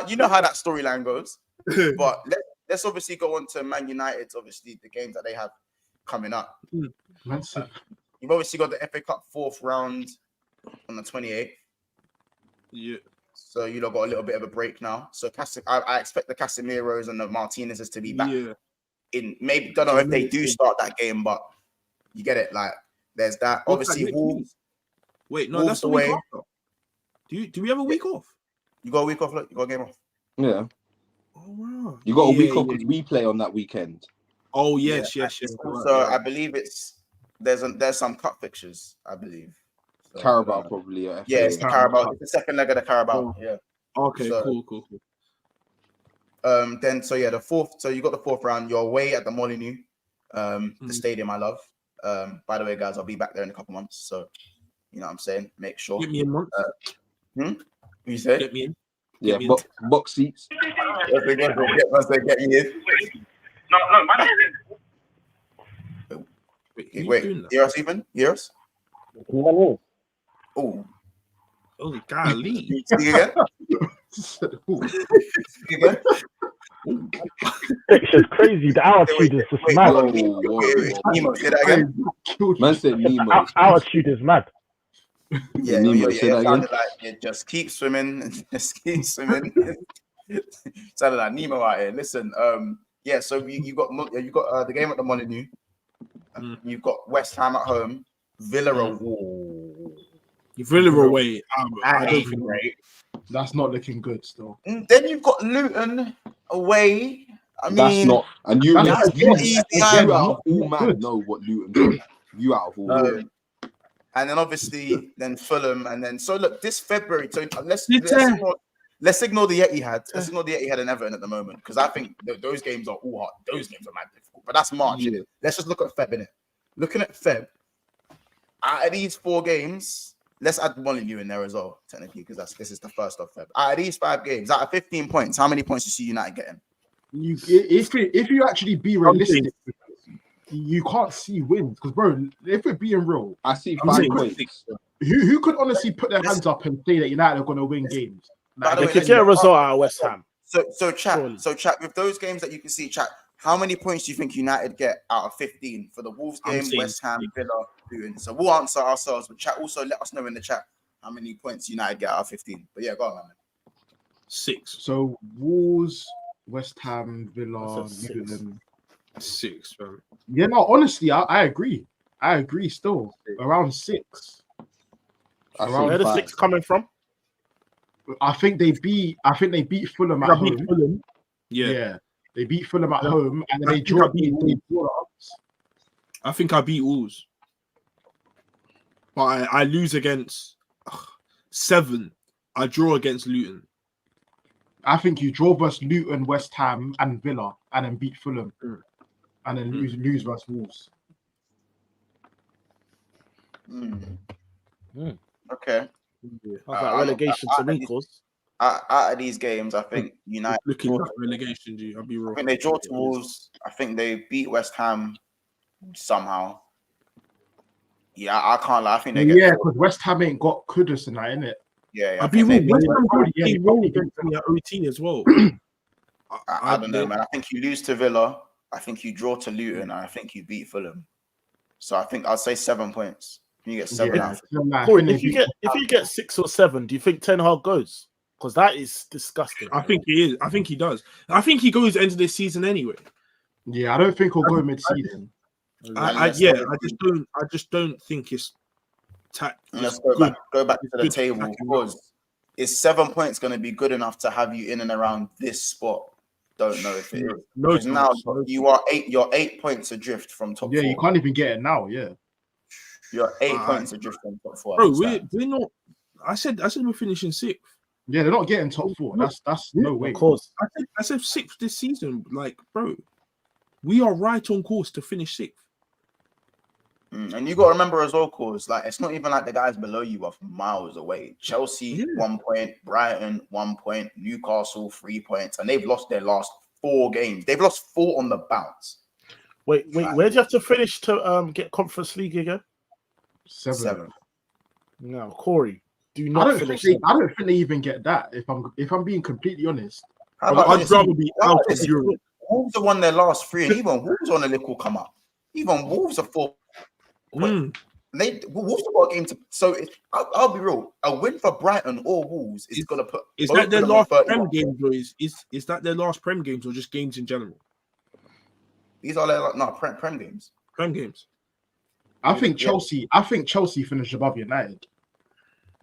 S1: You know how that storyline goes. But let's obviously go on to Man United. Obviously, the games that they have coming up. You've obviously got the FA Cup 4th round on the 28th.
S5: Yeah.
S1: So you lot got a little bit of a break now. So I expect the Casemiros and the Martinez's to be back. Yeah. In maybe don't know if they do start that game, but you get it. Like there's that. Obviously, Wolves.
S5: Wait, no, that's the week after. Do we have a week off?
S1: You got a week off. Look, you got a game off.
S3: Yeah.
S5: Oh wow.
S3: You got a week off because we play on that weekend.
S5: Oh yes.
S1: So I believe there's some cup fixtures. I believe. So,
S3: Carabao probably.
S1: Yeah, it's the Carabao. It's the second leg of the Carabao. Yeah.
S5: Okay. Cool.
S1: Then the 4th. So you got the 4th round. You're away at the Molineux, the stadium I love. By the way, guys, I'll be back there in a couple months. So you know what I'm saying. Make sure.
S5: Get me in months.
S1: You say?
S5: Get me in.
S3: Yeah, box seats.
S1: Get me in. No, man. Wait, hear us even? Hear us?
S5: Oh, golly.
S1: Speak again?
S6: Fixtures crazy. The altitude is just mad.
S1: Nemo, say that again.
S3: Man said Nemo.
S6: Altitude is mad.
S1: Yeah,
S3: Nemo, say that again.
S1: Sounded like you just keep swimming, just keep swimming. Sounded like Nemo out here. Listen, yeah. So you got the game at the Molineux. You've got West Ham at home. Villa
S5: away. I don't think
S1: great.
S2: That's not looking good still.
S1: Then you've got Luton away. I mean,
S3: that's not. And you out of all man know what Luton do. You out of all.
S1: And then obviously then Fulham, and then so look this February. So let's ignore the Etihad. Let's ignore the Etihad and Everton at the moment because I think those games are all hard. Those games are mad difficult. But that's March. Yeah. Let's just look at Feb, innit? Looking at Feb, out of these 4 games, let's add Molineux in there as well, technically, because this is the first of Feb. Out of these 5 games, out of 15 points, how many points do you see United getting?
S2: If you actually be realistic, you can't see wins because, bro, if we're being real,
S3: I see 5 points.
S2: Who could honestly put their hands up and say that United are going to win games?
S4: Like, they could get a result out of West Ham.
S1: So chat with those games that you can see, chat. How many points do you think United get out of 15 for the Wolves game, West Ham, Villa, Luton? So we'll answer ourselves, but chat also let us know in the chat how many points United get out of 15. But yeah, go on, man.
S5: 6.
S2: So Wolves, West Ham, Villa, Luton.
S5: 6, man.
S2: Yeah, no, honestly, I agree. I agree still. Around 6.
S4: Where the 6 coming from?
S2: I think they beat Fulham at home.
S5: Yeah.
S2: They beat Fulham at home and then they draw us.
S5: I think I beat Wolves. But I lose against 7. I draw against Luton.
S2: I think you draw versus Luton, West Ham, and Villa, and then beat Fulham, and then lose versus Wolves.
S1: Okay.
S4: Relegation to me, cause
S1: out of these games, I think United
S5: looking at relegation. I'll be wrong.
S1: I think they draw to Wolves. I think they beat West Ham somehow. Yeah, I can't lie. I think they get
S2: because West Ham ain't got Kudus in that, innit?
S1: Yeah,
S5: I'll be wrong. West Ham got against me at OT as well.
S1: I don't know, man. I think you lose to Villa. I think you draw to Luton, and I think you beat Fulham. So I think I'll say 7 points. You get 7 out.
S4: Corey, if you get 6 or 7, do you think Ten Hag goes? Because that is disgusting.
S5: I think he is. I think he does. I think he goes end of this season anyway.
S2: Yeah, I don't think he'll go mid-season.
S5: I just don't think it's.
S1: Let's go back to the table because is 7 points going to be good enough to have you in and around this spot? Don't know if it is.
S5: No,
S1: now you're 8 points adrift from top 4.
S2: Yeah, you can't even get it now. Yeah,
S1: you're 8 points adrift from top 4.
S5: Bro, we're not. I said we're finishing 6th.
S2: Yeah, they're not getting top 4. That's no way.
S4: Of course,
S5: I said 6th this season. Like, bro, we are right on course to finish 6th.
S1: And you got to remember as well, cause like it's not even like the guys below you are miles away. Chelsea 1 point, Brighton 1 point, Newcastle 3 points, and they've lost their last 4 games. They've lost 4 on the bounce.
S4: Wait, where do you have to finish to get Conference League again?
S2: 7.
S4: No, Corey, do not finish.
S2: I don't think they even get that. If I'm being completely honest,
S5: I'd rather be out of Europe.
S1: Wolves have won their last 3, and even Wolves on a little come up. Even Wolves are 4. Wolves have got a game to. So I'll be real. A win for Brighton or Wolves is going to put.
S5: Is that their last Prem games, or is that their last Prem games, or just games in general?
S1: These are their Prem games.
S5: Prem games.
S2: I think Chelsea finished above United.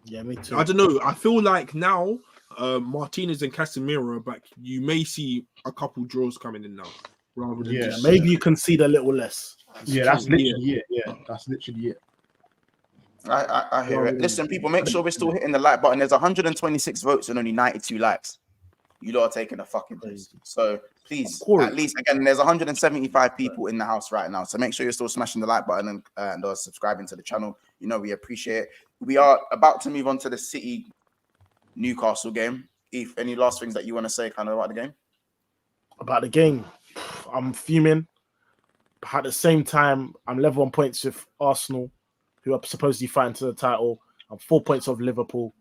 S4: Yeah, me too.
S5: I don't know. I feel like now Martinez and Casemiro are back. You may see a couple draws coming in now, rather than
S4: maybe you can see a little less.
S2: Yeah, that's literally it. Yeah, that's literally it.
S1: I hear it. Listen, people, make sure we're still hitting the like button. There's 126 votes and only 92 likes. You lot are taking a fucking piss. So please, at least again, there's 175 people in the house right now. So make sure you're still smashing the like button and subscribing to the channel. You know, we appreciate it. We are about to move on to the City Newcastle game. If any last things that you want to say kind of about the game?
S4: About the game, I'm fuming. But at the same time, I'm level on points with Arsenal, who are supposedly fighting to the title. I'm 4 points off Liverpool.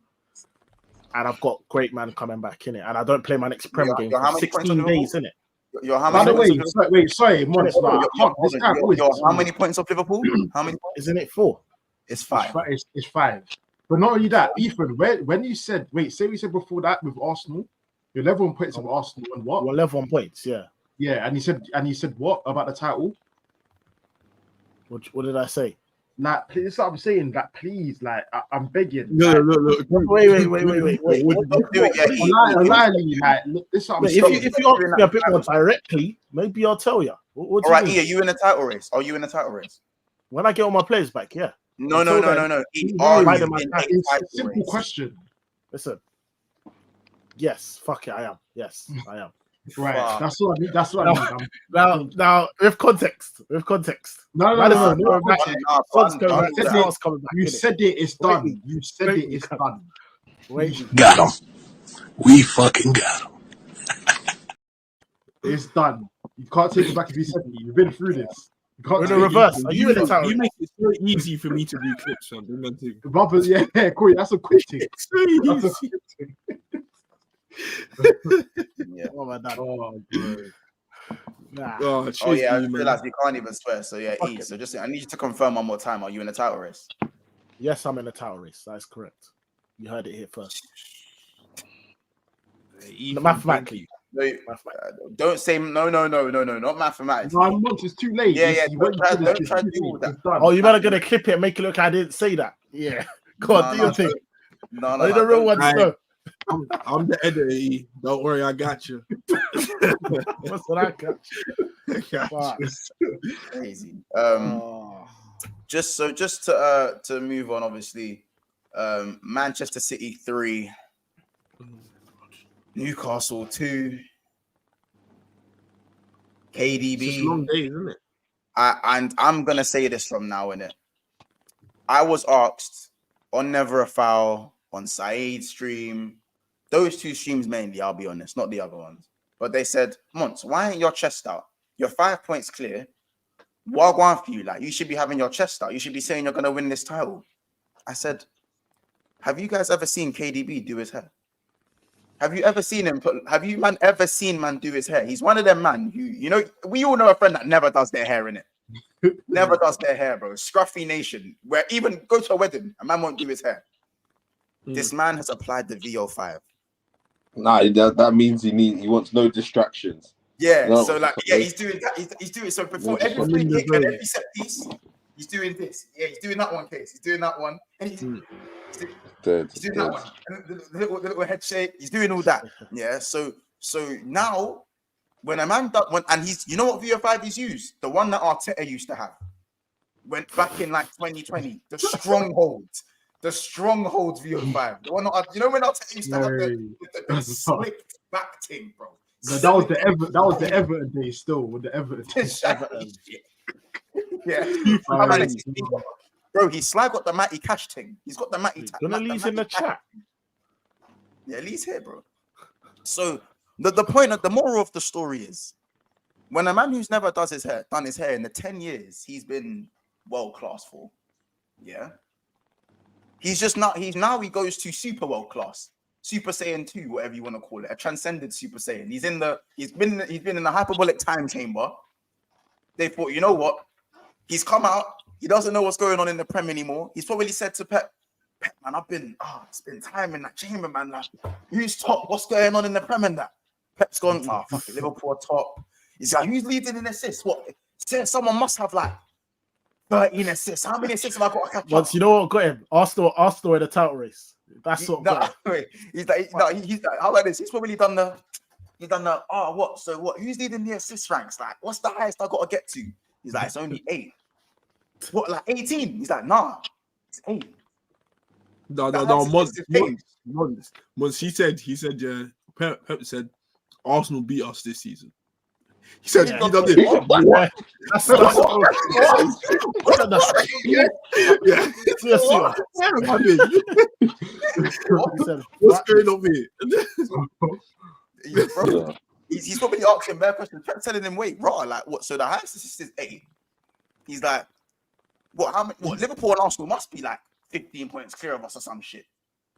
S4: and I've got great man coming back in it, and I don't play my next Prem game
S1: how
S4: for
S1: many points
S4: 16
S1: on
S4: days, in it.
S1: You're how
S2: By
S1: many
S2: the way,
S1: points of
S2: sorry, Mons,
S1: how many points of Liverpool? How many points?
S4: Isn't it 4?
S1: It's 5.
S2: It's 5. But not only that, Ethan, when you said, we said before that with Arsenal, you're level on points with Arsenal and what?
S4: We're level on points, yeah.
S2: Yeah, and you said what about the title?
S4: What did I say?
S2: Like, please, that's what I'm saying. Like, please, like, I'm begging.
S5: No,
S2: like,
S4: Wait.
S2: This is what I'm
S4: If
S2: saying.
S4: you ask me a bit more directly, maybe I'll tell you. What do
S1: All right,
S4: you
S1: E, are you in a title race? Are you in a title race?
S4: When I get all my players back, yeah.
S1: No. E,
S2: It's a simple question.
S4: Listen. Yes, fuck it, I am. Yes, I am.
S2: Right, that's what I mean. That's what I mean.
S4: Now, with context.
S2: No. You said it. It's done. You said it. It's done.
S7: Got him. We fucking got him.
S2: It's done. You can't take it back if you said it. You've been through this. You can't.
S4: We're in the reverse. Are you in the title?
S5: You make it so easy for me to do clips on.
S2: Brothers, yeah, Corey, that's a quick thing. That's a quick thing.
S1: Yeah.
S2: Oh my God.
S4: Nah.
S1: I realized you can't even swear. So yeah, E. So I need you to confirm one more time. Are you in a title race?
S4: Yes, I'm in a title race. That's correct. You heard it here first. Mathematically.
S1: No, don't say no, not mathematics.
S2: 9 months is too late.
S1: Yeah. Don't try to do all that.
S4: Oh, you better gonna clip it and make it look like I didn't say that. Yeah. Go on, do your thing.
S1: No.
S4: The real ones though.
S5: I'm the editor. Don't worry, I got you.
S4: What's what I got?
S1: Crazy. Just to move on, obviously, Manchester City 3, Newcastle 2, KDB.
S5: It's just long days, isn't it?
S1: And I'm gonna say this from now, innit? I was asked on Never a Foul, on Saeed's stream, those 2 streams mainly, I'll be honest, not the other ones. But they said, Mons, why ain't your chest out? You're 5 points clear. What going for you? Like, you should be having your chest out. You should be saying you're gonna win this title. I said, have you guys ever seen KDB do his hair? Have you ever seen him ever seen man do his hair? He's one of them man who, you know, we all know a friend that never does their hair in it. Never does their hair, bro. Scruffy nation. Where even go to a wedding, a man won't do his hair. This man has applied the VO5.
S3: Nah, that means he wants no distractions.
S1: Yeah,
S3: no,
S1: so like, yeah, he's doing that. He's doing so before every free kick and every set piece, he's doing this. Yeah, he's doing that one case. He's doing that one. And he's doing that one. And the little head shake. He's doing all that. Yeah. So now, when a man does, and he's, you know what VO5 he's used? The one that Arteta used to have. Went back in like 2020. The strongholds. The strongholds VO5. The one that, you know when Arteta used to have the slicked back thing, bro.
S2: No, that was the Everton days still with the Everton.
S1: Yeah. Bro, he's got the Matty Cash thing. He's got the Matty.
S4: Gonna leave in the chat.
S1: Yeah, Lee's here, bro. So the point of the moral of the story is, when a man who's never done his hair in the 10 years he's been world class for, yeah. He goes to super world class. Super Saiyan 2, whatever you want to call it, a transcended Super Saiyan. He's been in the hyperbolic time chamber. They thought, you know what? He's come out. He doesn't know what's going on in the Prem anymore. He's probably said to Pep, man, it's been time in that chamber, man. Like, who's top? What's going on in the Prem and that? Pep's gone, fuck it, Liverpool top. He's like, who's leading in assists? What? Someone must have like 13 assists. How many assists have I got to catch up?
S4: Once you know what got him? Arsenal in the title race. That's what.
S1: He's like, how about this? He's probably done the. What? So what? Who's leading the assist ranks? Like, what's the highest I got to get to? He's like, it's only 8. What? Like 18? He's like, nah, it's 8.
S5: No. Mons, he said, yeah. Pep said, Arsenal beat us this season. He said, he done it. What's going on here?
S1: He's probably asking bad questions. Telling him, wait, raw, like what? So the highest assist is 8. He's like, what? How many? What? Liverpool and Arsenal must be like 15 points clear of us or some shit.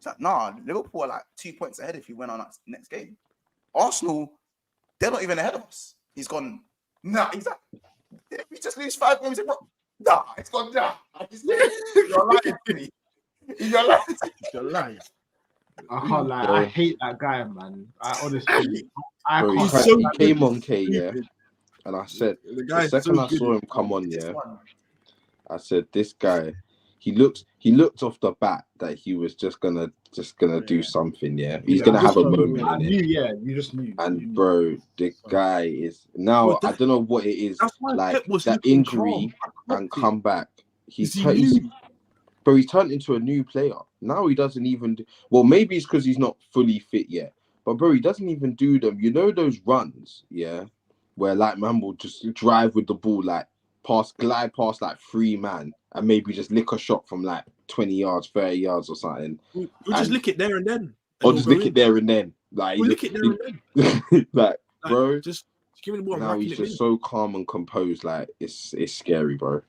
S1: It's like, nah, Liverpool are like 2 points ahead if he went on that next game. Arsenal, they're not even ahead of us. He's gone, nah, he's like, did we just lose 5 games in row? Nah, it's gone, nah. You're lying to me. You're lying to me.
S4: You're lying.
S2: I can't lie. I hate that guy, man. I honestly,
S3: he came on K, yeah. And I said, the second I saw him come on, yeah, I said, this guy, he looked off the bat that he was just gonna do something, yeah. He's gonna have a moment in it.
S2: You just knew.
S3: And bro, the guy is now, I don't know what it is, like that injury and come back. He's turned into a new player. Now he doesn't even well, maybe it's because he's not fully fit yet. But bro, he doesn't even do them. You know those runs, yeah, where like man will just drive with the ball, like glide past like 3 man and maybe just lick a shot from like 20 yards, 30 yards or something.
S5: We'll just lick it there and then.
S3: Or just lick it there and then. Like
S5: we'll lick it there and then.
S3: like bro,
S5: just give me the ball.
S3: Now he's just so calm and composed, like it's scary, bro.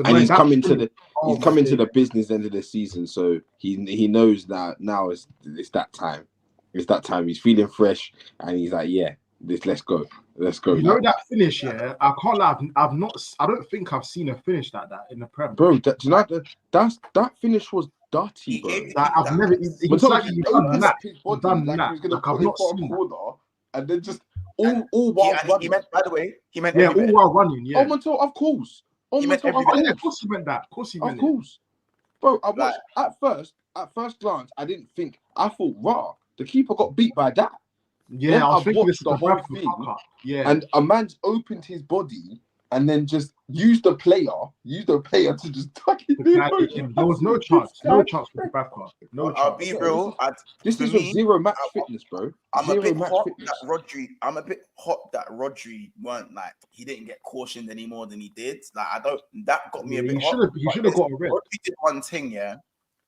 S2: And
S3: he's coming to the business end of the season, so he knows that now it's that time. It's that time. He's feeling fresh, and he's like, yeah, let's go.
S2: You know that finish, yeah. I can't lie. I don't think I've seen a finish like that in the Prem,
S3: bro. That finish was dirty, bro.
S2: Like, I've never. It's like he's done that.
S3: Like I've not seen corner, and then just all while running.
S1: He meant, by the way, he meant
S2: all while running. Yeah.
S3: Of course.
S2: Of course he meant that.
S3: Of course. Bro, I watched at first glance, I didn't think. I thought, rah, the keeper got beat by that.
S2: Yeah,
S3: then
S2: I was thinking this is
S3: the whole thing.
S2: Yeah,
S3: and a man's opened his body and then just used the player to just tuck it in.
S2: There was no chance for the backup. No chance.
S1: I'll be real.
S3: This is with zero match fitness, bro.
S1: I'm a bit hot that Rodri weren't like he didn't get cautioned any more than he did. Like that got me a bit hot.
S2: He should have got a red.
S1: Rodri did one thing, yeah,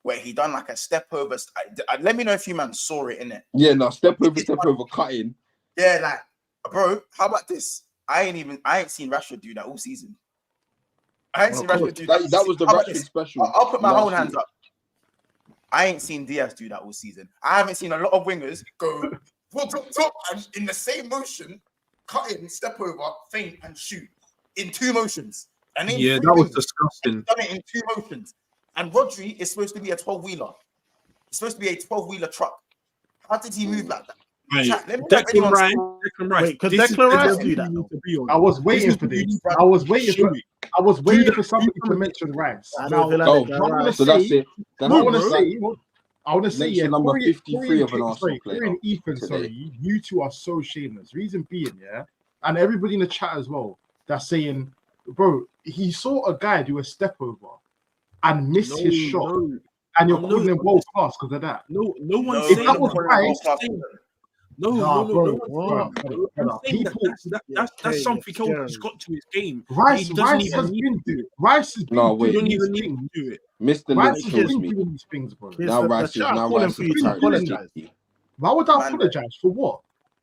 S1: where he done like a step over. Let me know if you man saw it in it.
S3: Yeah, no, step over cutting.
S1: Yeah, like, bro, how about this? I ain't seen Rashford do that all season. I ain't seen Rashford do that.
S3: That was the Rashford special.
S1: I'll put my own hands up. I ain't seen Diaz do that all season. I haven't seen a lot of wingers go top and in the same motion, cut in, step over, feint, and shoot in 2 motions. And
S5: that was disgusting.
S1: Done it in 2 motions. And Rodri is supposed to be a 12-wheeler. It's supposed to be a 12-wheeler truck. How did he move like that?
S5: Right. Declan Rice.
S4: Because Declan Rice do that.
S2: I was waiting for this. I was waiting for somebody to mention Rice.
S3: So that's it. I
S2: want to say, yeah,
S3: number 53 of an Arsenal player.
S2: And Ethan, sorry, you two are so shameless. Reason being, yeah, and everybody in the chat as well, that's saying, bro, he saw a guy do a step over and miss his shot, and you're calling him world class because of that.
S5: No one
S2: saying that was Rice.
S5: No. That's something else that's got to his game.
S2: Rice has been doing it. Rice has been doing
S5: even need to do it.
S3: Mr.
S2: Rice has been doing these things, bro.
S3: Now Rice is apologize.
S2: Why would I apologize for what?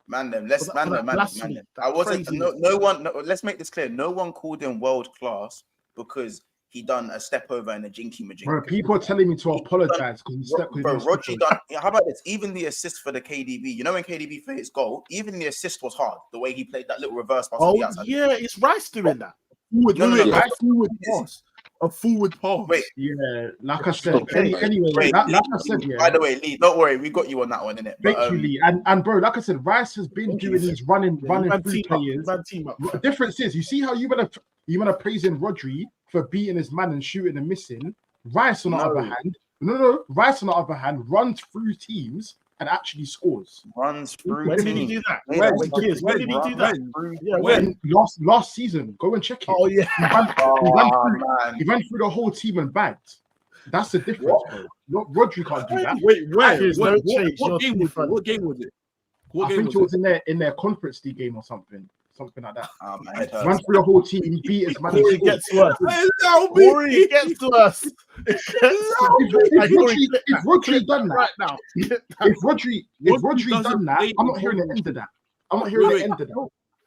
S1: Man. I wasn't. No one. Let's make this clear. No one called him world class because he done a step over and a jinky majinky.
S2: Bro, people are telling me to apologize because he stepped.
S1: Bro, Rodri done. How about this? Even the assist for the KDB. You know when KDB for his goal, even the assist was hard. The way he played that little reverse pass.
S4: Oh yeah, it's Rice doing that.
S5: A forward pass.
S1: Wait,
S2: yeah, like I said. Anyway, like I said, yeah.
S1: By the way, Lee, don't worry, we got you on that one, innit?
S2: Thank you, Lee. And bro, like I said, Rice has been doing these running through players. The difference is, you see how you wanna praise in Rodri for beating his man and shooting and missing. Rice on the other hand, Rice on the other hand runs through teams and actually scores.
S1: Runs through.
S4: When did he do that? When did he do that?
S2: When last season, go and check it.
S4: Oh yeah,
S2: he ran through the whole team and bagged. That's the difference, bro. Rodri can't do that.
S5: Wait, what game was it?
S2: I think it was in their conference league game or something like that. Ran through the whole team, he beat his man.
S4: He gets to us. He gets to us.
S2: If Rodri done that
S4: right now,
S2: if Rodri done that, I'm not hearing the end of that.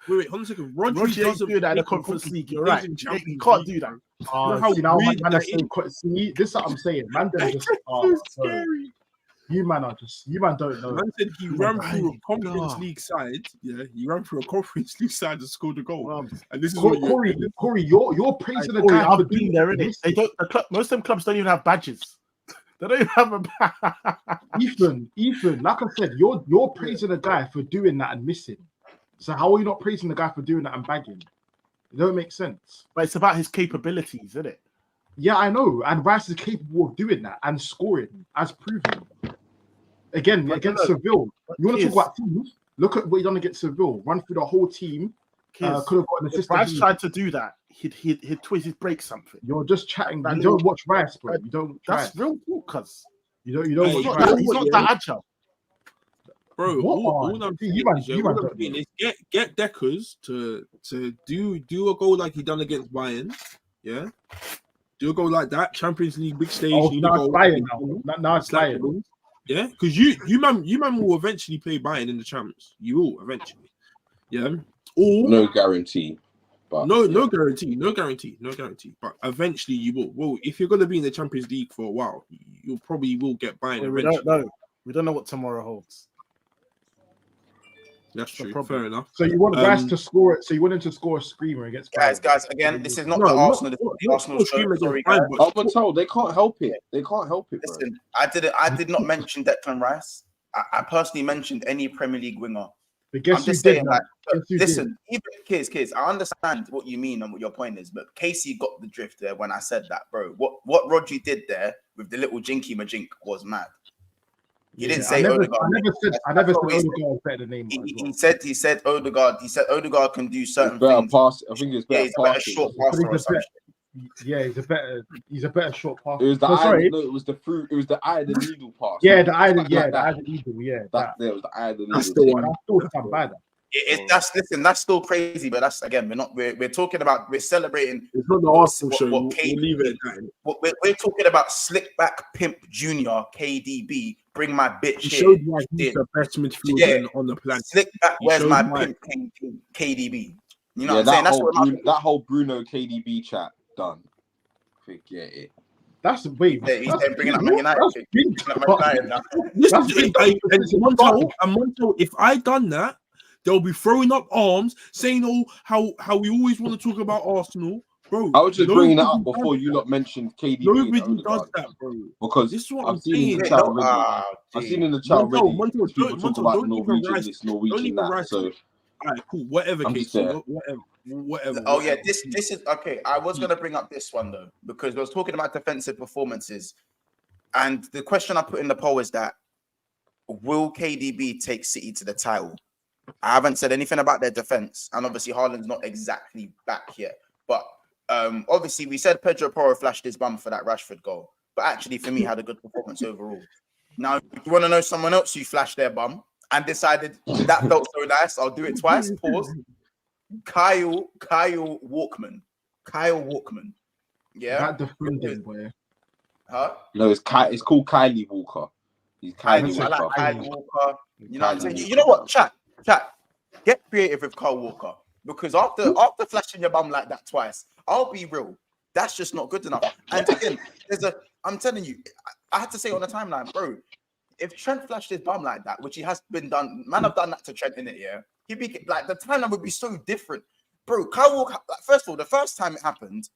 S5: Wait, hold on a second.
S4: Rodri doesn't do that in the conference league. You're right. He can't do that.
S2: See, this is what I'm saying. Man,
S5: so scary.
S2: You man don't know.
S5: Man said he ran through a Conference League side. Yeah, he ran through a Conference League side and scored a goal. And this is what
S2: Corey, you're praising the guy.
S4: I've been there, innit? They don't. Most of them clubs don't even have badges. They don't even have a badge.
S2: Ethan, like I said, you're praising the guy for doing that and missing. So how are you not praising the guy for doing that and bagging? It don't make sense.
S4: But it's about his capabilities, isn't it?
S2: Yeah, I know. And Rice is capable of doing that and scoring, as proven. Again, against Seville. You want to talk about teams? Look at what he done against Seville. Run through the whole team. Could have got an assist.
S4: If Rice tried to do that, he'd twist his break something.
S2: You're just chatting. You don't watch Rice, bro. You don't.
S4: That's real talk, cuz.
S2: You don't.
S4: He's not that agile.
S5: Bro, all I'm saying is get Deckers to do a goal like he done against Bayern, yeah. Do a goal like that, Champions League big stage.
S2: Oh, now it's Bayern now. Now it's Bayern.
S5: Yeah, because you man will eventually play Bayern in the champs. You will eventually, yeah. Or
S3: no guarantee, but
S5: no guarantee. But eventually you will. Well, if you're gonna be in the Champions League for a while, you probably will get Bayern.
S4: We don't know. We don't know what tomorrow holds.
S5: That's true. Fair enough.
S2: So you want Rice to score it? So you want him to score a screamer against
S1: guys. Again, this is not the Arsenal. This is the Arsenal show. Sorry, guys.
S3: I'm told they can't help it. They can't help it.
S1: Listen, I did not mention Declan Rice. I personally mentioned any Premier League winger.
S2: But guess
S1: I'm just saying, like, listen, even kids, I understand what you mean and what your point is, but Casey got the drift there when I said that, bro. What Rodri did there with the little jinky majink was mad. He didn't say Odegaard.
S2: I never said Odegaard was better than Neymar.
S1: He said Odegaard. He said Odegaard can do certain things.
S3: I think it's better.
S1: He's a better short passer or something.
S2: Yeah, he's a better short passer.
S3: It was it was the eye of the needle pass.
S2: Yeah, the eye of the needle. Yeah,
S3: that was the eye of the needle.
S2: That's the one. I still stand by that.
S1: That's still crazy, but that's again, we're talking about, we're celebrating.
S5: It's not the Arsenal show. We'll leave it at that.
S1: We're talking about slick back pimp junior KDB. Bring my bitch.
S5: He showed why he's the best midfielder on the planet.
S1: Slick back. Where's my pimp KDB? You know what I'm saying?
S3: That whole Bruno KDB chat done. Forget it.
S2: That's the way.
S1: He's bringing up Man United.
S5: Montel, if I done that, they'll be throwing up arms, saying, "Oh, how we always want to talk about Arsenal, bro."
S3: I was just bringing that up before you lot mentioned KDB.
S5: Nobody does that, bro.
S3: Because
S5: this is what
S3: I've seen in the chat already. I've seen in the chat already. People talk about the Norwegian that. So,
S5: all right, cool. Whatever, case. Whatever.
S1: Oh yeah, this is okay. I was gonna bring up this one though because I was talking about defensive performances, and the question I put in the poll is that will KDB take City to the title? I haven't said anything about their defense, and obviously Haaland's not exactly back yet. But obviously we said Pedro Porro flashed his bum for that Rashford goal, but actually for me had a good performance overall. Now, if you want to know someone else who flashed their bum and decided that felt so nice, I'll do it twice. Pause. Kyle Walkman. Yeah.
S2: That defending boy.
S1: Huh?
S3: No, it's called Kylie Walker. He's Kylie Walker.
S1: I like Kylie Walker. You know what I'm saying? You know what? Chat. Get creative with Kyle Walker. Because after flashing your bum like that twice, I'll be real. That's just not good enough. And again, I'm telling you, I had to say on the timeline, bro. If Trent flashed his bum like that, which he has been done, man, I've done that to Trent in it, yeah. He'd be like, the timeline would be so different, bro. Kyle Walker. First of all, the first time it happened,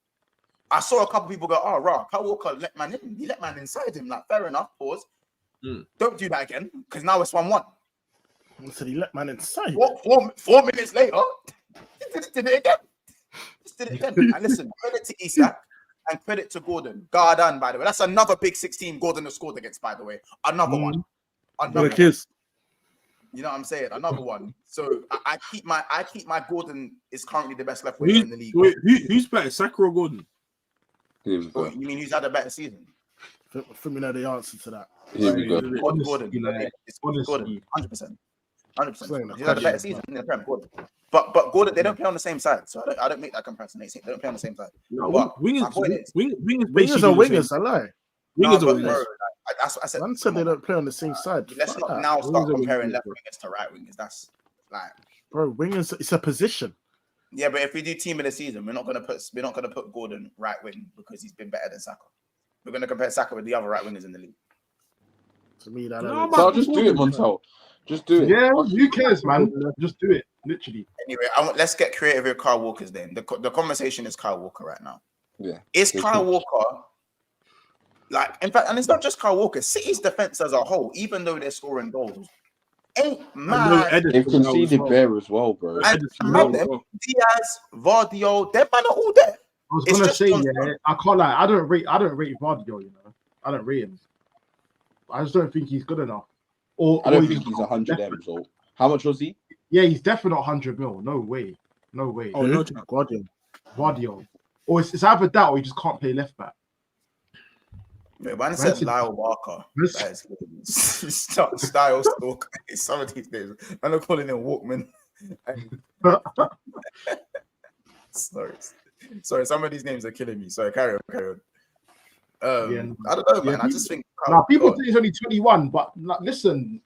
S1: I saw a couple people go, "Oh, right, Kyle Walker let man in. He let man inside him." Like, fair enough. Pause. Don't do that again, because now it's 1-1.
S4: So he let man inside.
S1: 4 minutes later, he did it again. Just did it again. And listen, credit to Isak and credit to Gordon. Gardan, by the way. That's another big 16 Gordon has scored against, by the way. Another one. Another one. You know what I'm saying? Another one. So I keep my Gordon is currently the best left winger in the league.
S5: Wait, who's better, Saka or Gordon?
S1: You mean who's had a better season?
S4: For me, know the answer to that.
S3: Here we go.
S1: Gordon. It's Gordon. 100%. 100%. He's had a better season in the Prem. Gordon. But Gordon, they don't play on the same side, so I don't make that comparison. They don't play on the same side.
S5: No,
S4: wingers are wingers. I lie.
S5: Wingers are wingers.
S1: That's what I said.
S4: Man said they don't play on the same side.
S1: Let's not now start comparing left wingers to right wingers. That's like,
S4: bro, wingers. It's a position.
S1: Yeah, but if we do team of the season, we're not gonna put Gordon right wing because he's been better than Saka. We're gonna compare Saka with the other right wingers in the league.
S4: To me, that
S5: No,
S3: So I'll just do it, Montel. Just do it.
S2: Yeah, who cares, man? Just do it, literally.
S1: Anyway, let's get creative with Kyle Walker's name. The conversation is Kyle Walker right now.
S3: Yeah.
S1: Is Kyle Walker, like, in fact, and it's not just Kyle Walker, City's defense as a whole, even though they're scoring goals, ain't mad.
S3: They've conceded bare as well, bro.
S1: And Diaz, Vardio, them man are all there.
S2: I was gonna say, yeah, I can't lie. I don't rate Vardio. You know, I don't rate him. I just don't think he's good enough.
S3: I don't think he's 100 M's. Or how much was he?
S2: Yeah, he's definitely not 100 mil. No way. No way.
S4: Oh, no,
S2: Vardio. Or it's either that or he just can't play left back.
S1: Yeah, man said Lyle Walker. That is style stalk. Some of these names. I'm not calling him Walkman. Sorry, some of these names are killing me. Sorry, carry on. I don't know, man. I just think
S2: people think he's only 21, but like, listen,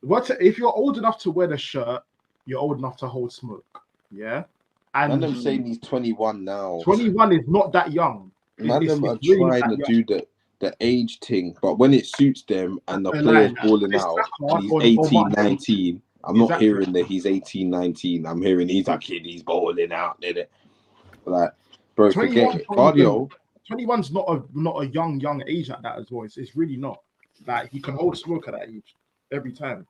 S2: if you're old enough to wear the shirt, you're old enough to hold smoke. Yeah. And
S3: I'm saying he's 21 now.
S2: 21 is not that young.
S3: Man, them are trying to do the age thing, but when it suits them and the player's balling out and he's 18, 19, I'm not hearing that he's 18, 19. I'm hearing he's a kid, he's balling out. Like, bro, forget it. Cardio.
S2: 21's not a young age like that as well. It's really not. Like, he can hold smoke at that age every time.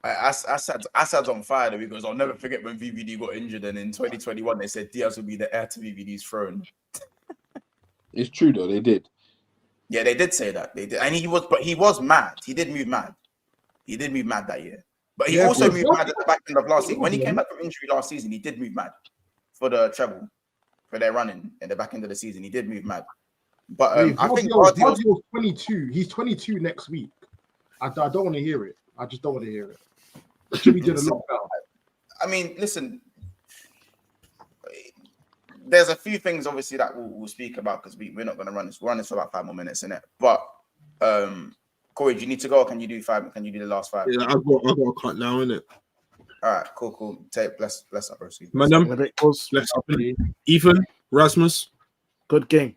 S1: Assad's on fire though, because I'll never forget when VVD got injured, and in 2021 they said Diaz would be the heir to VVD's throne.
S3: It's true though, they did.
S1: Yeah, they did say that. They did, and he was mad. He did move mad. He did move mad that year. But he also moved mad at the back end of last season. When he came back from injury last season, he did move mad for the treble, for their running in the back end of the season. He did move mad. But I think
S2: Vardio's 22. He's 22 next week. I don't want to hear it. I just don't want to hear it. Jimmy did a lot better.
S1: I mean, listen, there's a few things obviously that we'll speak about because we're not going to run this. We'll run this for about 5 more minutes, innit? But Corey, do you need to go? Or can you do 5? Can you do the last 5?
S5: Yeah, I've got a cut now, innit?
S1: All right, cool. Bless up, bro.
S5: Madam, bless up. Ethan, Rasmus,
S4: good game.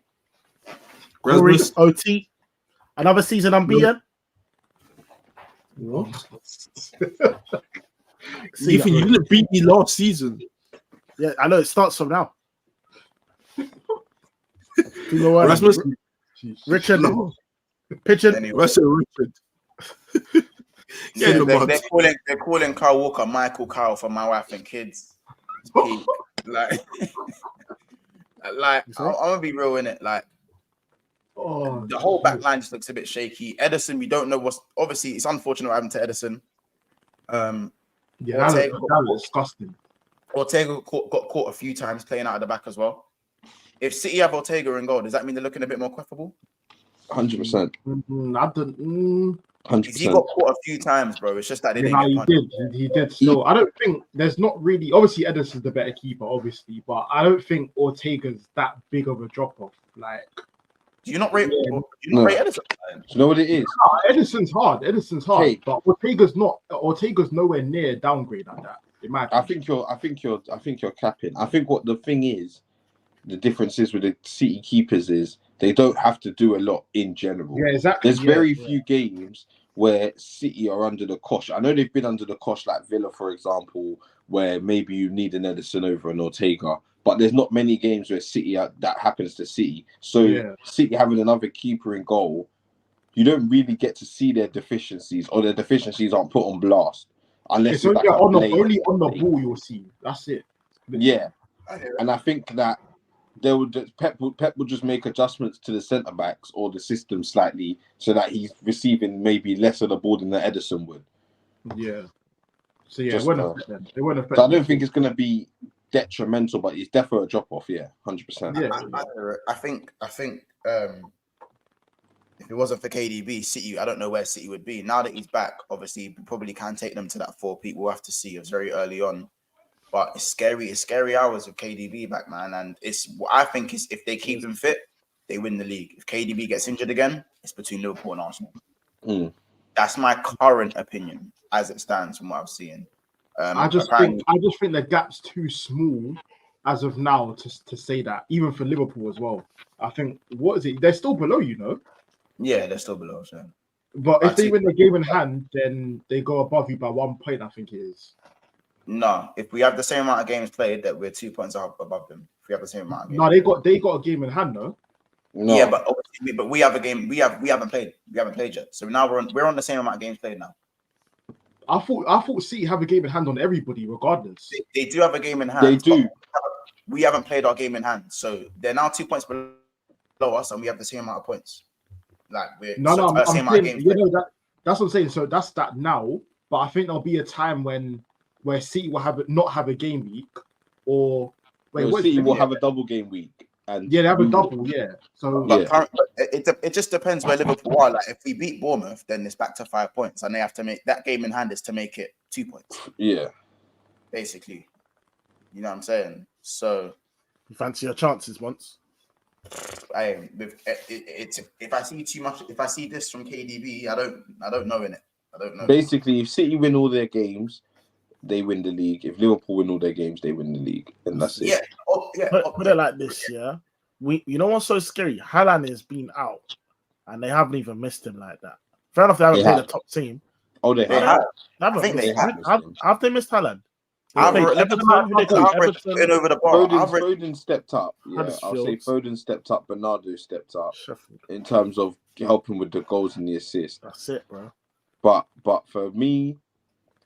S4: Rasmus, Corey, OT, another season unbeaten.
S5: What? Ethan, you didn't beat me last season.
S4: Yeah, I know it starts from now.
S5: Rasmus,
S4: Richard, Pitching.
S1: Anyway.
S5: Russell Richard.
S1: They're calling Kyle Walker Michael Kyle for my wife and kids. like I'm gonna be real in it. Like, the whole back line just looks a bit shaky. Edison, we don't know what's obviously it's unfortunate what happened to Edison.
S2: That was disgusting.
S1: Ortega got caught a few times playing out of the back as well. If City have Ortega in goal, does that mean they're looking a bit more questionable?
S3: 100%.
S2: 100%.
S1: He got caught a few times, bro. It's just that they didn't.
S2: He did. So I don't think there's not really. Obviously, Edison's the better keeper, obviously, but I don't think Ortega's that big of a drop off. Like,
S1: do you not rate Edison?
S3: Do you know what it is?
S2: No, Edison's hard. Okay. But Ortega's not. Ortega's nowhere near downgrade like that.
S3: I think you're capping. I think what the thing is, the difference is with the City keepers is they don't have to do a lot in general.
S2: Yeah, exactly.
S3: There's very few games where City are under the cosh. I know they've been under the cosh, like Villa, for example, where maybe you need an Edison over an Ortega. But there's not many games where City that happens to City. So City having another keeper in goal, you don't really get to see their deficiencies, or their deficiencies aren't put on blast. Unless
S2: it's only on the ball you'll see. That's it.
S3: Yeah. And I think that Pep would just make adjustments to the centre backs or the system slightly so that he's receiving maybe less of the ball than the Edison would.
S2: Yeah. So yeah, it won't affect them.
S3: So I don't think it's going to be detrimental, but it's definitely a drop off. Yeah, 100%.
S1: Yeah, I think if it wasn't for KDB, City, I don't know where City would be. Now that he's back, obviously, we probably can take them to that 4 peak. We'll have to see. It was very early on. But it's scary. It's scary hours with KDB back, man. And I think if they keep them fit, they win the league. If KDB gets injured again, it's between Liverpool and Arsenal. That's my current opinion as it stands from what I'm seeing.
S2: I just think the gap's too small as of now to say that, even for Liverpool as well. I think, what is it? They're still below, you know?
S1: Yeah, they're still below. So.
S2: But if they win the game in hand, then they go above you by 1 point, I think it is.
S1: No, if we have the same amount of games played, that we're 2 points above them. If we have the same amount of games.
S2: No, they got a game in hand, no?
S3: No.
S1: Yeah, but we have a game. We haven't played. We haven't played yet. So now we're on the same amount of games played now.
S2: I thought City have a game in hand on everybody, regardless.
S1: They do have a game in hand.
S3: They do.
S1: We haven't played our game in hand, so they're now 2 points below us, and we have the same amount of points. Like we're
S2: I'm
S1: same
S2: saying,
S1: games.
S2: That's what I'm saying. So that's that now. But I think there'll be a time where City will not have a game week, or
S3: City will have a double game week. And
S2: they have a double, yeah. So
S1: it just depends where Liverpool are. Like if we beat Bournemouth, then it's back to 5 points, and they have to make that game in hand is to make it 2 points.
S3: Yeah,
S1: basically. You know what I'm saying? So
S4: you fancy your chances once.
S1: If I see too much, if I see this from KDB, I don't know in it. I don't know.
S3: Basically, if City win all their games, they win the league. If Liverpool win all their games, they win the league, and that's it.
S1: Yeah.
S4: Put it like this, yeah. You know what's so scary? Haaland has been out, and they haven't even missed him like that. Fair enough, they haven't played the top team.
S3: Oh, they have.
S1: I think they have.
S4: Have they missed Haaland?
S3: Foden stepped up. Yeah, I'll say Foden stepped up. Bernardo stepped up in terms of helping with the goals and the assists.
S4: That's it, bro.
S3: But for me,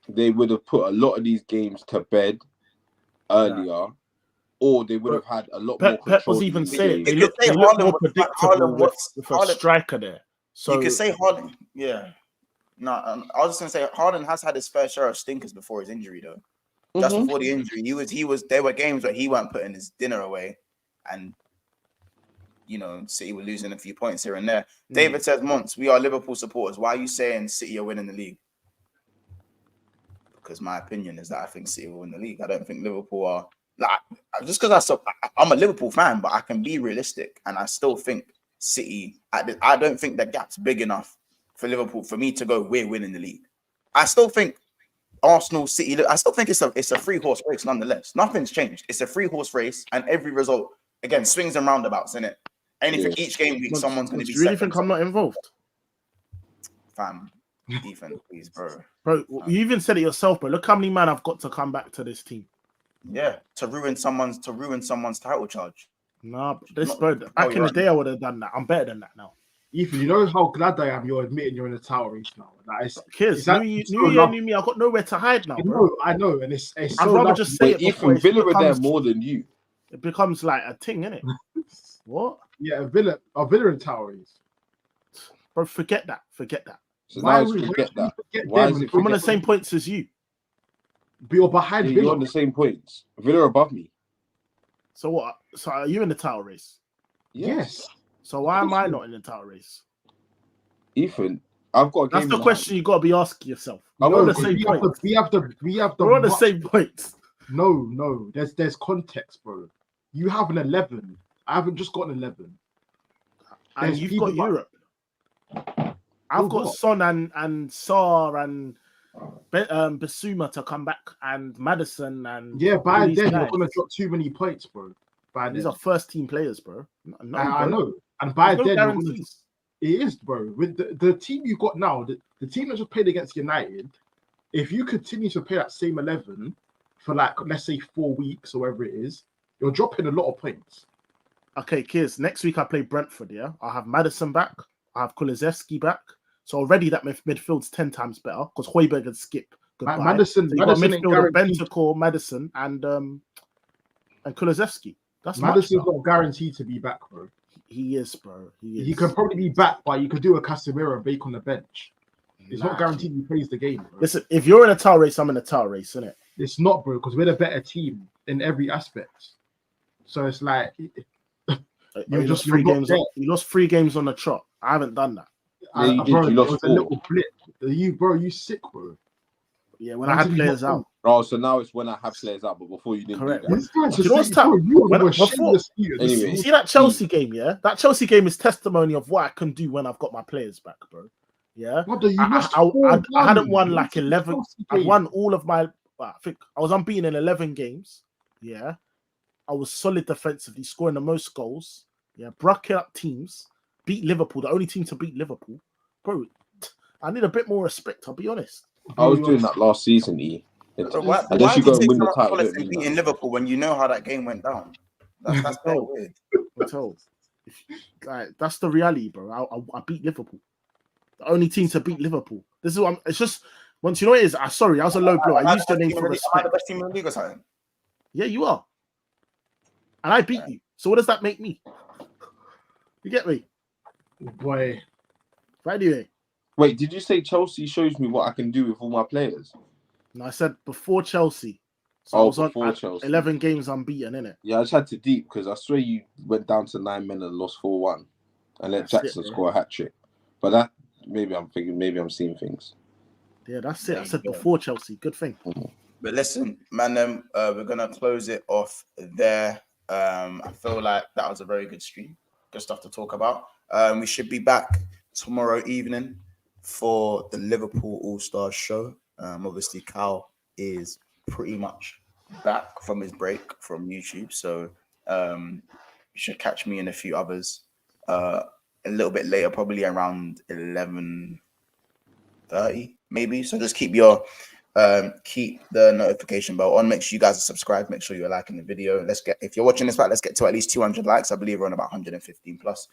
S3: they would have put a lot of these games to bed earlier, or they would have had a lot more control.
S4: Pep was even saying they look more predictable with a striker there. So
S1: you could say Haaland, yeah. No, I was just gonna say Haaland has had his fair share of stinkers before his injury, though. Just before the injury, he was. There were games where he weren't putting his dinner away, and City were losing a few points here and there. David says, "Monts, we are Liverpool supporters. Why are you saying City are winning the league?" Because my opinion is that I think City will win the league. I don't think Liverpool are just because I'm a Liverpool fan, but I can be realistic, and I still think City. I don't think the gap's big enough for Liverpool for me to go. We're winning the league. I still think. Arsenal, City. I still think it's a 3-horse race. Nonetheless, nothing's changed. It's a 3-horse race, and every result again swings and roundabouts in it. Anything each game week, someone's going to be.
S4: Do you really think I'm not involved?
S1: Fam, defense, please, bro.
S4: Bro, you even said it yourself, bro. Look how many men I've got to come back to this team.
S1: Yeah, to ruin someone's title charge.
S4: Nah, back in the day, I would have done that. I'm better than that now.
S2: Ethan, you know how glad I am you're admitting you're in the tower race now.
S4: Kids, knew me. I've got nowhere to hide now, bro.
S2: I know, and it's
S4: I'd rather just say it.
S3: Ethan, Villa were there more than you.
S4: It becomes like a thing, innit? What?
S2: Yeah, a Villa in tower race.
S4: Bro, forget that.
S3: So now forget that. Why is it?
S4: I'm on the same points as you.
S2: But you're behind Villa.
S3: You're on the same points. Villa above me.
S4: So what? So are you in the tower race?
S2: Yes.
S4: So why am I not in the title race?
S3: Ethan, I've got a game.
S4: That's the question you got to be asking yourself.
S2: We're on the same points. We're
S4: on the same points.
S2: No. There's context, bro. You have an 11. I haven't just got an 11.
S4: And you've got Europe. I've got Son and Sarr and Basuma to come back and Madison and
S2: by then you're gonna drop too many points, bro.
S4: These are first team players, bro.
S2: I know. And by then, it is, bro. With the team you got now, the team that just played against United, if you continue to play that same 11 for let's say 4 weeks or whatever it is, you're dropping a lot of points.
S4: Okay, kids. Next week I play Brentford. Yeah, I'll have Madison back. I have Kulusevski back. So already that midfield's 10 times better because Højbjerg and Skip. Goodbye.
S2: Madison,
S4: so you got midfield Bentancur, Madison, and Kulusevski. That's
S2: Madison's not guaranteed to be back, bro.
S4: He is, bro.
S2: He can probably be back, but you could do a Casemiro and bake on the bench. It's not guaranteed he plays the game, bro.
S4: Listen, if you're in a title race, I'm in a title race, isn't it?
S2: It's not, bro, because we're the better team in every aspect. So it's like
S4: you lost 3 games. You lost 3 games on the trot. I haven't done that.
S3: Yeah, you did. You lost 4.
S2: A little blip. You sick, bro.
S4: Yeah, when I had players out.
S3: Oh, so now it's when I have players out, but before you didn't.
S4: Correct.
S3: Do that.
S4: You know what's
S3: Anyway.
S4: See that Chelsea game, yeah? That Chelsea game is testimony of what I can do when I've got my players back, bro. Yeah. I hadn't won like 11. I won all of my. I think I was unbeaten in 11 games. Yeah. I was solid defensively, scoring the most goals. Yeah. Bracket up teams. Beat Liverpool, the only team to beat Liverpool. Bro, I need a bit more respect. I'll be honest.
S3: I was doing that last season, E.
S1: Why
S3: Unless you
S1: do
S3: go
S1: you
S3: and
S1: take
S3: win
S1: so
S3: the
S1: much
S3: title,
S1: solace
S3: don't
S1: in
S3: mean
S1: beating
S3: nothing.
S1: Liverpool when you know how that game went down? That's very weird.
S4: I'm told. Like, that's the reality, bro. I beat Liverpool. The only team to beat Liverpool. This is what I'm. It's just once you know what it is. Sorry, I was a low blow. I used your name for
S1: Am I
S4: respect.
S1: the best team in the league or something?
S4: Yeah, you are. And I beat you. So what does that make me? You get me?
S2: Boy.
S4: But anyway.
S3: Wait, did you say Chelsea shows me what I can do with all my players?
S4: No, I said before Chelsea. So I was
S3: before
S4: on
S3: Chelsea.
S4: 11 games unbeaten, innit?
S3: Yeah, I just had to deep because I swear you went down to 9 men and lost 4-1 and let Jackson score a hat trick. But that maybe I'm seeing things.
S4: Yeah, that's it. I said before Chelsea. Good thing.
S1: But listen, man, we're gonna close it off there. I feel like that was a very good stream. Good stuff to talk about. We should be back tomorrow evening for the Liverpool All-Stars show. Obviously, Cal is pretty much back from his break from YouTube, so you should catch me and a few others a little bit later, probably around 11:30, maybe. So just keep the notification bell on. Make sure you guys are subscribed. Make sure you're liking the video. If you're watching this back, let's get to at least 200 likes. I believe we're on about 115 plus.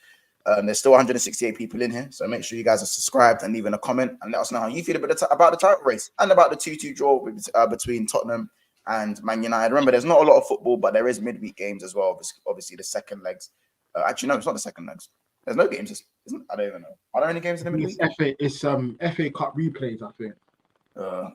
S1: There's still 168 people in here, so make sure you guys are subscribed and leaving a comment and let us know how you feel about the title race and about the 2-2 draw between Tottenham and Man United. Remember, there's not a lot of football, but there is midweek games as well. Obviously, the second legs. Actually, no, it's not the second legs. There's no games. I don't even know. Are there any games in the midweek?
S2: It's FA Cup replays, I think.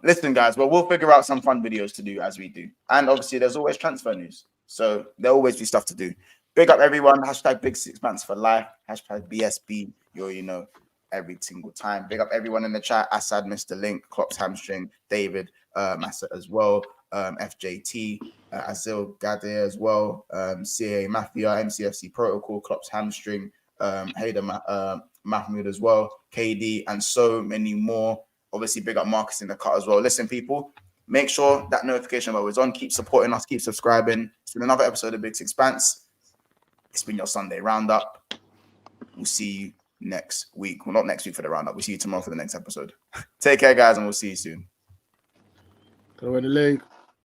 S1: Listen, guys, well, we'll figure out some fun videos to do as we do. And obviously, there's always transfer news. So there'll always be stuff to do. Big up everyone. Hashtag Big Six Months for life. Hashtag BSB. You already know every single time. Big up everyone in the chat. Assad, Mr. Link, Klopp's Hamstring, David, Massa as well. FJT, Azil Gadir as well. CA Mafia, MCFC Protocol, Klopp's Hamstring, Hayder Mahmoud as well. KD, and so many more. Obviously, big up Marcus in the cut as well. Listen, people, make sure that notification bell is on. Keep supporting us. Keep subscribing. It's been another episode of Big Six Pants. It's been your Sunday roundup. We'll see you next week. Well, not next week for the roundup. We'll see you tomorrow for the next episode. Take care, guys, and we'll see you soon.
S4: Go in the league.